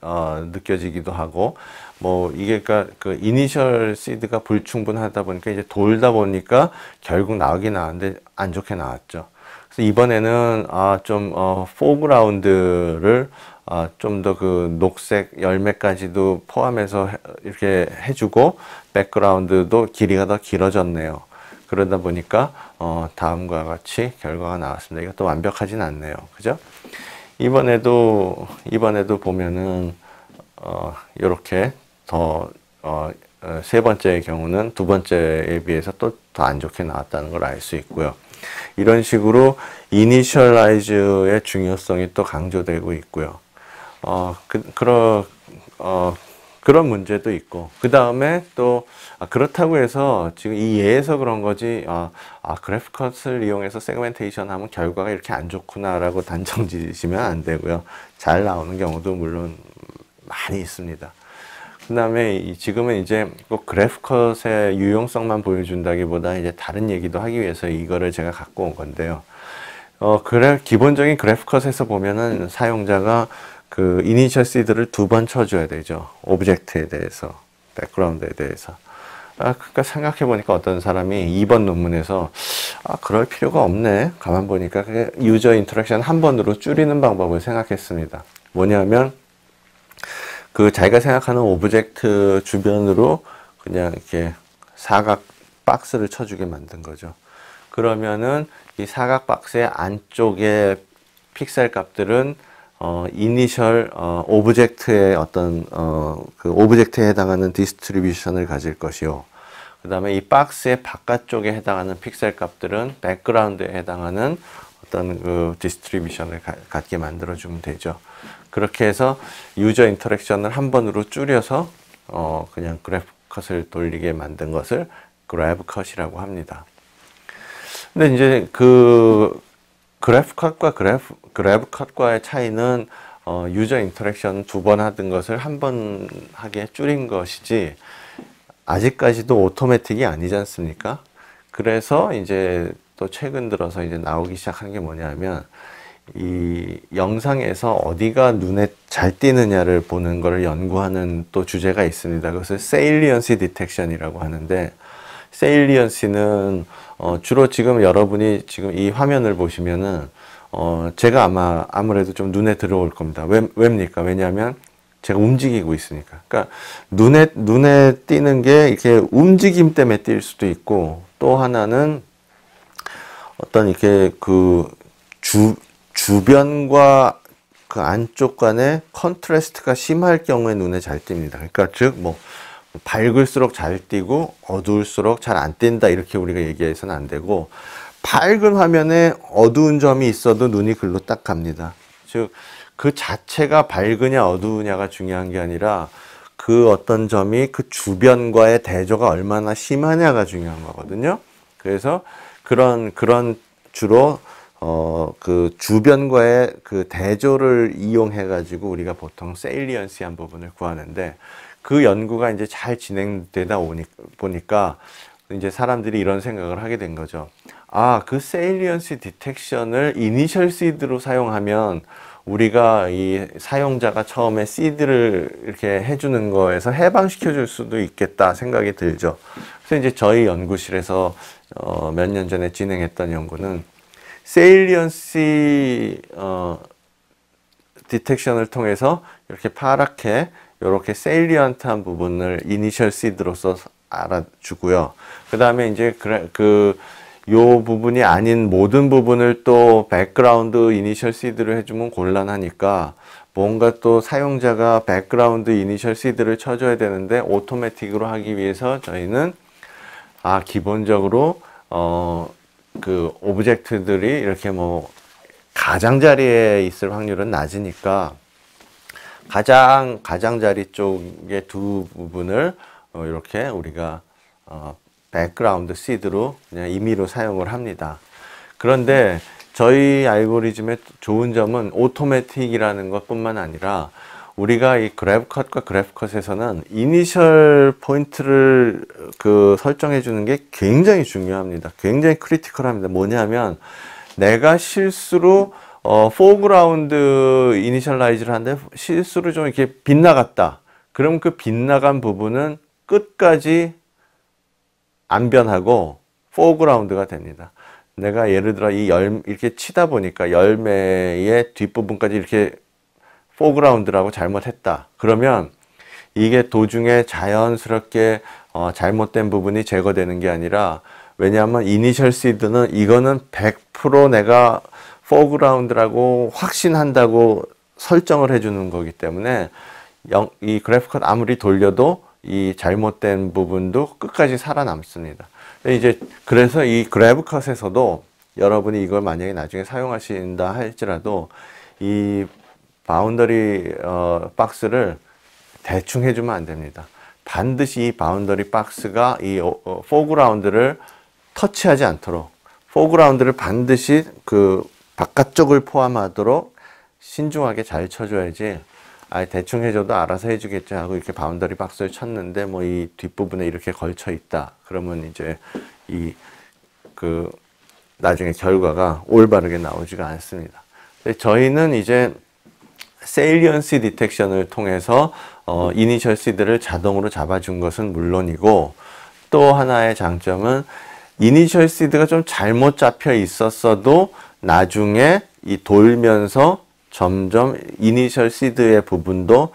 느껴지기도 하고 뭐 이게 그 이니셜 시드가 불충분하다 보니까 이제 돌다 보니까 결국 나오긴 나왔는데 안 좋게 나왔죠. 그래서 이번에는 좀 포그라운드를 좀 더 그 녹색 열매까지도 포함해서 이렇게 해주고 백그라운드도 길이가 더 길어졌네요. 그러다 보니까 다음과 같이 결과가 나왔습니다. 이것도 완벽하진 않네요. 그죠? 이번에도 보면은 이렇게 더 세 번째의 경우는 두 번째에 비해서 또 더 안 좋게 나왔다는 걸 알 수 있고요. 이런 식으로 이니셜라이즈의 중요성이 또 강조되고 있고요. 그런 문제도 있고, 그 다음에 또 그렇다고 해서 지금 이 예에서 그런 거지 그래프 컷을 이용해서 세그멘테이션 하면 결과가 이렇게 안 좋구나 라고 단정 지으시면 안 되고요. 잘 나오는 경우도 물론 많이 있습니다. 그 다음에 지금은 이제 꼭 그래프 컷의 유용성만 보여준다기보다 이제 다른 얘기도 하기 위해서 이거를 제가 갖고 온 건데요. 기본적인 그래프 컷에서 보면은 사용자가 그 이니셜 시드를 두 번 쳐줘야 되죠. 오브젝트에 대해서, 백그라운드에 대해서. 그러니까 생각해 보니까 어떤 사람이 2번 논문에서 그럴 필요가 없네. 가만 보니까 그게 유저 인터랙션 한 번으로 줄이는 방법을 생각했습니다. 뭐냐면 그 자기가 생각하는 오브젝트 주변으로 그냥 이렇게 사각 박스를 쳐주게 만든 거죠. 그러면은 이 사각 박스의 안쪽에 픽셀 값들은 이니셜 오브젝트의 어떤 그 오브젝트에 해당하는 디스트리뷰션을 가질 것이요. 그 다음에 이 박스의 바깥쪽에 해당하는 픽셀 값들은 백그라운드에 해당하는 어떤 그 디스트리뷰션을 갖게 만들어 주면 되죠. 그렇게 해서 유저 인터랙션을 한 번으로 줄여서 그냥 그래프 컷을 돌리게 만든 것을 그래브 컷이라고 합니다. 근데 이제 그 그래프 컷과 그래브 컷과의 차이는 유저 인터랙션 두 번 하던 것을 한 번 하게 줄인 것이지 아직까지도 오토매틱이 아니지 않습니까? 그래서 이제 또 최근 들어서 이제 나오기 시작한 게 뭐냐면 이 영상에서 어디가 눈에 잘 띄느냐를 보는 것을 연구하는 또 주제가 있습니다. 그것을 세일리언시 디텍션이라고 하는데, 세일리언시는 주로 지금 여러분이 지금 이 화면을 보시면은 제가 아무래도 좀 눈에 들어올 겁니다. 왜입니까? 왜냐하면 제가 움직이고 있으니까. 그러니까 눈에 띄는 게 이렇게 움직임 때문에 띌 수도 있고, 또 하나는 어떤 이렇게 그 주변과 그 안쪽 간의 컨트라스트가 심할 경우에 눈에 잘 띕니다. 그러니까 즉 뭐 밝을수록 잘 띄고 어두울수록 잘 안 띈다 이렇게 우리가 얘기해서는 안 되고, 밝은 화면에 어두운 점이 있어도 눈이 글로 딱 갑니다. 즉 그 자체가 밝으냐 어두우냐가 중요한 게 아니라 그 어떤 점이 그 주변과의 대조가 얼마나 심하냐가 중요한 거거든요. 그래서 그런 주로 그 주변과의 그 대조를 이용해 가지고 우리가 보통 세일리언시한 부분을 구하는데, 그 연구가 이제 잘 진행되다 보니까 이제 사람들이 이런 생각을 하게 된 거죠. 아, 그 세일리언시 디텍션을 이니셜 시드로 사용하면 우리가 이 사용자가 처음에 시드를 이렇게 해주는 거에서 해방시켜 줄 수도 있겠다 생각이 들죠. 그래서 이제 저희 연구실에서 몇 년 전에 진행했던 연구는 세일리언시 디텍션을 통해서 이렇게 파랗게 이렇게 세일리언트한 부분을 이니셜 시드로서 알아주고요. 그 다음에 이제 요 부분이 아닌 모든 부분을 또 백그라운드 이니셜 시드를 해주면 곤란하니까 뭔가 또 사용자가 백그라운드 이니셜 시드를 쳐줘야 되는데 오토매틱으로 하기 위해서 저희는 기본적으로 그 오브젝트들이 이렇게 뭐 가장자리에 있을 확률은 낮으니까 가장자리 쪽의 두 부분을 이렇게 우리가 백그라운드 시드로 그냥 임의로 사용을 합니다. 그런데 저희 알고리즘의 좋은 점은 오토매틱이라는 것뿐만 아니라 우리가 이 그래프컷과 그래프컷에서는 이니셜 포인트를 설정해 주는 게 굉장히 중요합니다. 굉장히 크리티컬합니다. 뭐냐면 내가 실수로 포그라운드 이니셜라이즈를 하는데 실수로 좀 이렇게 빗나갔다. 그럼 그 빗나간 부분은 끝까지 안 변하고 포그라운드가 됩니다. 내가 예를 들어 이렇게 치다 보니까 열매의 뒷부분까지 이렇게 포그라운드라고 잘못했다. 그러면 이게 도중에 자연스럽게 잘못된 부분이 제거되는 게 아니라, 왜냐하면 이니셜 시드는 이거는 100% 내가 포그라운드라고 확신한다고 설정을 해주는 거기 때문에 이 그래프컷 아무리 돌려도 이 잘못된 부분도 끝까지 살아남습니다. 그래서 이 그래프컷에서도 여러분이 이걸 만약에 나중에 사용하신다 할지라도 이 바운더리 박스를 대충 해주면 안 됩니다. 반드시 이 바운더리 박스가 이 포그라운드를 터치하지 않도록, 포그라운드를 반드시 그 바깥쪽을 포함하도록 신중하게 잘 쳐줘야지, 대충 해줘도 알아서 해주겠지 하고 이렇게 바운더리 박스를 쳤는데 뭐 이 뒷부분에 이렇게 걸쳐 있다. 그러면 이제 나중에 결과가 올바르게 나오지가 않습니다. 저희는 이제 세일리언시 디텍션을 통해서 이니셜 시드를 자동으로 잡아준 것은 물론이고, 또 하나의 장점은 이니셜 시드가 좀 잘못 잡혀 있었어도 나중에 이 돌면서 점점 이니셜 시드의 부분도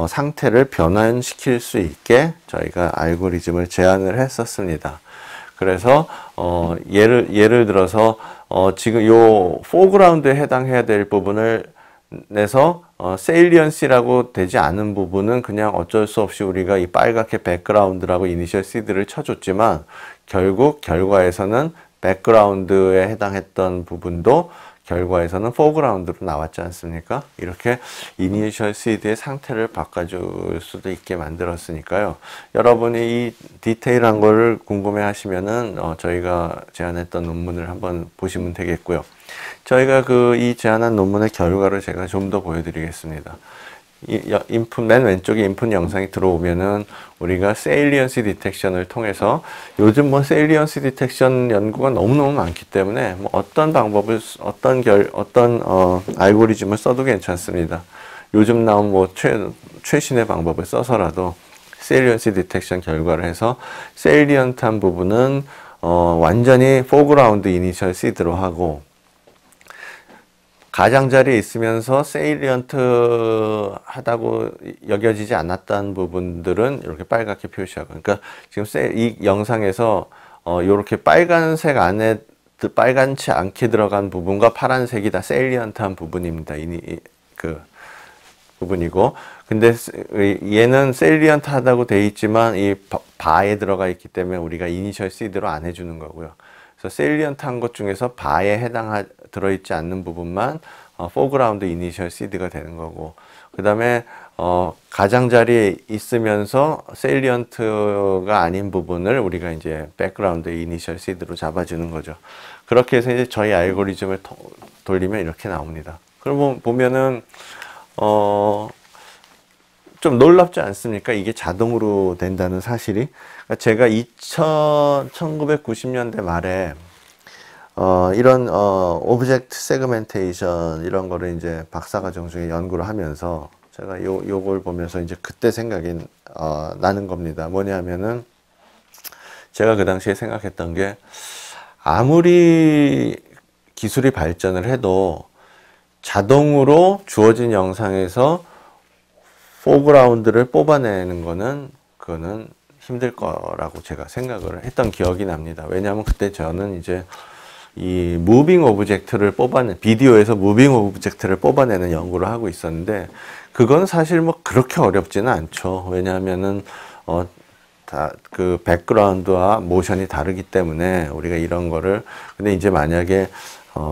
상태를 변환시킬 수 있게 저희가 알고리즘을 제안을 했었습니다. 그래서 예를 들어서 지금 요 포그라운드에 해당해야 될 부분을 내서 세일리언시라고 되지 않은 부분은 그냥 어쩔 수 없이 우리가 이 빨갛게 백그라운드라고 이니셜 시드를 쳐줬지만, 결국 결과에서는 백그라운드에 해당했던 부분도 결과에서는 포그라운드로 나왔지 않습니까? 이렇게 이니셜 시드의 상태를 바꿔줄 수도 있게 만들었으니까요. 여러분이 이 디테일한 거를 궁금해 하시면은 저희가 제안했던 논문을 한번 보시면 되겠고요. 저희가 이 제안한 논문의 결과를 제가 좀 더 보여드리겠습니다. 맨 왼쪽에 인풋 영상이 들어오면은 우리가 세일리언시 디텍션을 통해서, 요즘 뭐 세일리언시 디텍션 연구가 너무너무 많기 때문에 뭐 어떤 방법을 어떤 알고리즘을 써도 괜찮습니다. 요즘 나온 뭐 최신의 방법을 써서라도 세일리언시 디텍션 결과를 해서 세일리언트한 부분은 완전히 포그라운드 이니셜 시드로 하고, 가장자리에 있으면서 세일리언트 하다고 여겨지지 않았다는 부분들은 이렇게 빨갛게 표시하고, 그러니까 지금 이 영상에서 이렇게 빨간색 안에 빨갛지 않게 들어간 부분과 파란색이 다 세일리언트한 부분입니다. 그 부분이고, 근데 얘는 세일리언트 하다고 돼 있지만 이 바에 들어가 있기 때문에 우리가 이니셜 시드로 안 해주는 거고요. 그래서 세일리언트 한 것 중에서 바에 들어있지 않는 부분만 foreground initial seed가 되는 거고, 그 다음에 가장자리에 있으면서 세일리언트가 아닌 부분을 우리가 이제 background initial seed로 잡아주는 거죠. 그렇게 해서 이제 저희 알고리즘을 돌리면 이렇게 나옵니다. 그럼 보면은 좀 놀랍지 않습니까? 이게 자동으로 된다는 사실이. 그러니까 제가 1990년대 말에 이런 오브젝트 세그멘테이션 이런 거를 이제 박사과정 중에 연구를 하면서 제가 요걸 보면서 이제 그때 생각이 나는 겁니다. 뭐냐면은 제가 그 당시에 생각했던 게, 아무리 기술이 발전을 해도 자동으로 주어진 영상에서 포그라운드를 뽑아내는 거는 그거는 힘들 거라고 제가 생각을 했던 기억이 납니다. 왜냐하면 그때 저는 이제 이 무빙 오브젝트를 비디오에서 무빙 오브젝트를 뽑아내는 연구를 하고 있었는데, 그건 사실 뭐 그렇게 어렵지는 않죠. 왜냐하면은 다 그 백그라운드와 모션이 다르기 때문에 우리가 이런 거를, 근데 이제 만약에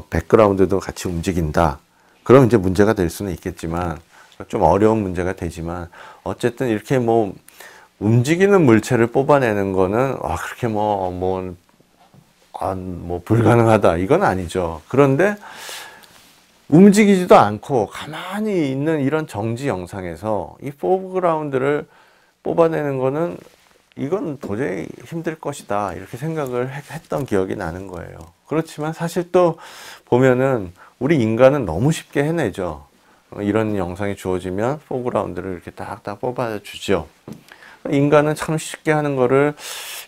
백그라운드도 같이 움직인다, 그럼 이제 문제가 될 수는 있겠지만, 좀 어려운 문제가 되지만, 어쨌든 이렇게 뭐 움직이는 물체를 뽑아내는 거는 그렇게 뭐 불가능하다, 이건 아니죠. 그런데 움직이지도 않고 가만히 있는 이런 정지 영상에서 이 포그라운드를 뽑아내는 거는, 이건 도저히 힘들 것이다, 이렇게 생각을 했던 기억이 나는 거예요. 그렇지만 사실 또 보면은 우리 인간은 너무 쉽게 해내죠. 이런 영상이 주어지면 포그라운드를 이렇게 딱딱 뽑아주죠. 인간은 참 쉽게 하는 거를,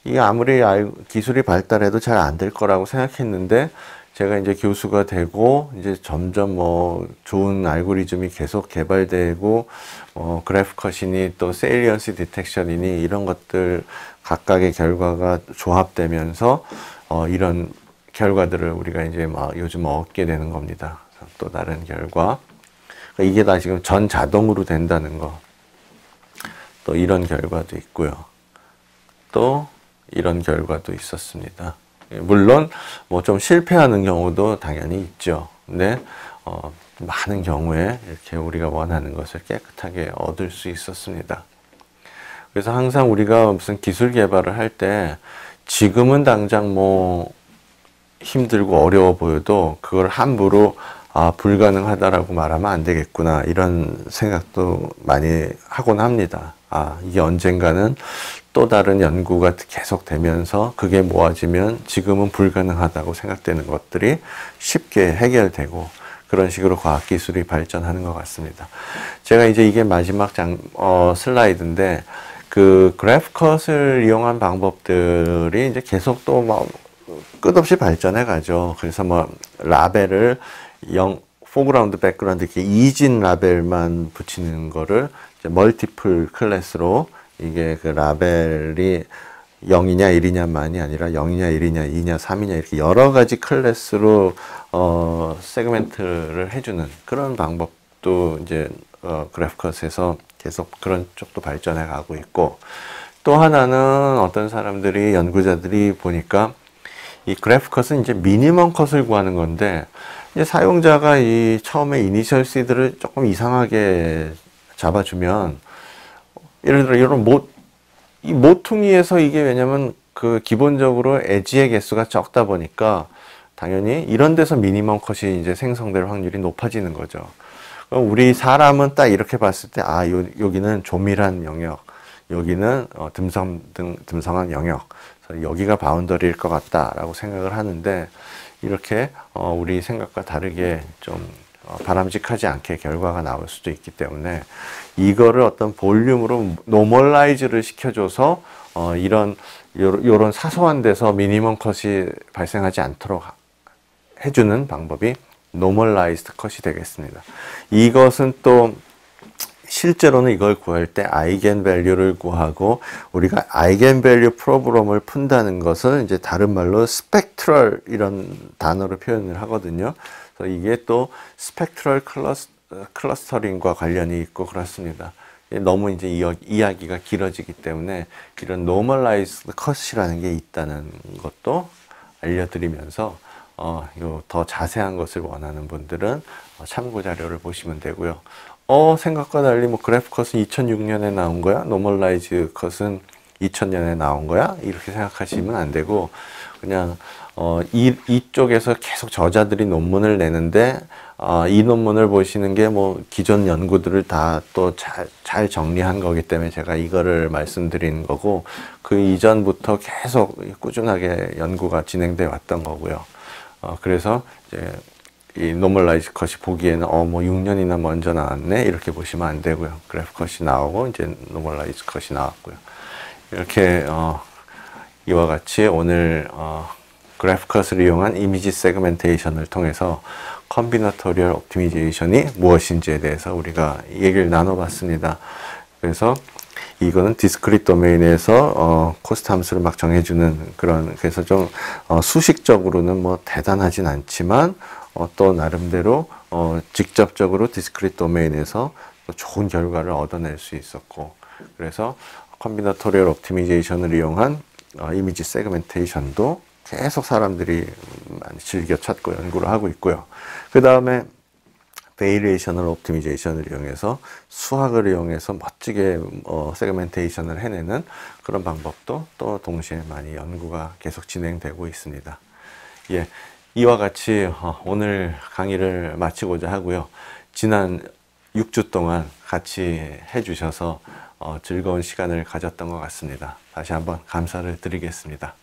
이게 아무리 기술이 발달해도 잘 안 될 거라고 생각했는데, 제가 이제 교수가 되고 이제 점점 뭐 좋은 알고리즘이 계속 개발되고, 그래프 컷이니 또 세일리언스 디텍션이니 이런 것들 각각의 결과가 조합되면서 이런 결과들을 우리가 이제 막 요즘 얻게 되는 겁니다. 또 다른 결과, 이게 다 지금 전 자동으로 된다는 거, 또 이런 결과도 있고요. 또 이런 결과도 있었습니다. 물론 뭐 좀 실패하는 경우도 당연히 있죠. 근데 많은 경우에 이렇게 우리가 원하는 것을 깨끗하게 얻을 수 있었습니다. 그래서 항상 우리가 무슨 기술 개발을 할 때, 지금은 당장 뭐 힘들고 어려워 보여도 그걸 함부로 불가능하다라고 말하면 안 되겠구나, 이런 생각도 많이 하곤 합니다. 이게 언젠가는 또 다른 연구가 계속되면서 그게 모아지면 지금은 불가능하다고 생각되는 것들이 쉽게 해결되고, 그런 식으로 과학기술이 발전하는 것 같습니다. 제가 이제 이게 마지막 슬라이드인데, 그 그래프 컷을 이용한 방법들이 이제 계속 또 뭐 끝없이 발전해 가죠. 그래서 뭐 라벨을 포그라운드, 백그라운드 이렇게 이진 라벨만 붙이는 거를 이제 멀티플 클래스로, 이게 그 라벨이 0이냐 1이냐만이 아니라 0이냐 1이냐 2냐 3이냐 이렇게 여러 가지 클래스로 세그멘트를 해주는 그런 방법도 이제 그래프 컷에서 계속 그런 쪽도 발전해 가고 있고, 또 하나는 어떤 사람들이, 연구자들이 보니까 이 그래프 컷은 이제 미니멈 컷을 구하는 건데, 이제 사용자가 이 처음에 이니셜 시드를 조금 이상하게 잡아주면, 예를 들어 이런 이 모퉁이에서, 이게 왜냐면 그 기본적으로 엣지의 개수가 적다 보니까 당연히 이런 데서 미니멈 컷이 이제 생성될 확률이 높아지는 거죠. 그럼 우리 사람은 딱 이렇게 봤을 때, 여기는 조밀한 영역, 여기는 듬성한 영역, 여기가 바운더리일 것 같다라고 생각을 하는데, 이렇게 우리 생각과 다르게 좀 바람직하지 않게 결과가 나올 수도 있기 때문에, 이거를 어떤 볼륨으로 노멀라이즈를 시켜줘서 요런 사소한 데서 미니멈 컷이 발생하지 않도록 해주는 방법이 노멀라이즈드 컷이 되겠습니다. 이것은 또 실제로는 이걸 구할 때 아이겐 밸류를 구하고, 우리가 아이겐 밸류 프로그램을 푼다는 것을 이제 다른 말로 스펙트럴 이런 단어로 표현을 하거든요. 그래서 이게 또 스펙트럴 클러스터링과 관련이 있고 그렇습니다. 너무 이제 이야기가 길어지기 때문에 이런 노멀라이즈드 컷이라는 게 있다는 것도 알려드리면서 요 더 자세한 것을 원하는 분들은 참고 자료를 보시면 되고요. 생각과 달리 뭐 그래프 컷은 2006년에 나온 거야? 노멀라이즈 컷은 2000년에 나온 거야? 이렇게 생각하시면 안 되고, 그냥 이쪽에서 계속 저자들이 논문을 내는데 이 논문을 보시는 게 뭐 기존 연구들을 다 또 잘 정리한 거기 때문에 제가 이거를 말씀드린 거고, 그 이전부터 계속 꾸준하게 연구가 진행돼 왔던 거고요. 그래서 이제 이 노멀라이즈 컷이 보기에는 뭐 6년이나 먼저 나왔네 이렇게 보시면 안 되고요. 그래프 컷이 나오고 이제 노멀라이즈 컷이 나왔고요. 이렇게 이와 같이 오늘 그래프 컷을 이용한 이미지 세그멘테이션을 통해서 컴비너토리얼 옵티미제이션이 무엇인지에 대해서 우리가 얘기를 나눠봤습니다. 그래서 이거는 디스크릿 도메인에서 코스트 함수를 막 정해주는 그런, 그래서 좀 수식적으로는 뭐 대단하진 않지만 또 나름대로 직접적으로 디스크릿 도메인에서 좋은 결과를 얻어낼 수 있었고, 그래서 컴비너토리얼 옵티미제이션을 이용한 이미지 세그멘테이션도 계속 사람들이 많이 즐겨 찾고 연구를 하고 있고요. 그 다음에 베이리에이셔널 옵티미제이션을 이용해서 수학을 이용해서 멋지게 세그멘테이션을 해내는 그런 방법도 또 동시에 많이 연구가 계속 진행되고 있습니다. 예, 이와 같이 오늘 강의를 마치고자 하고요. 지난 6주 동안 같이 해주셔서 즐거운 시간을 가졌던 것 같습니다. 다시 한번 감사를 드리겠습니다.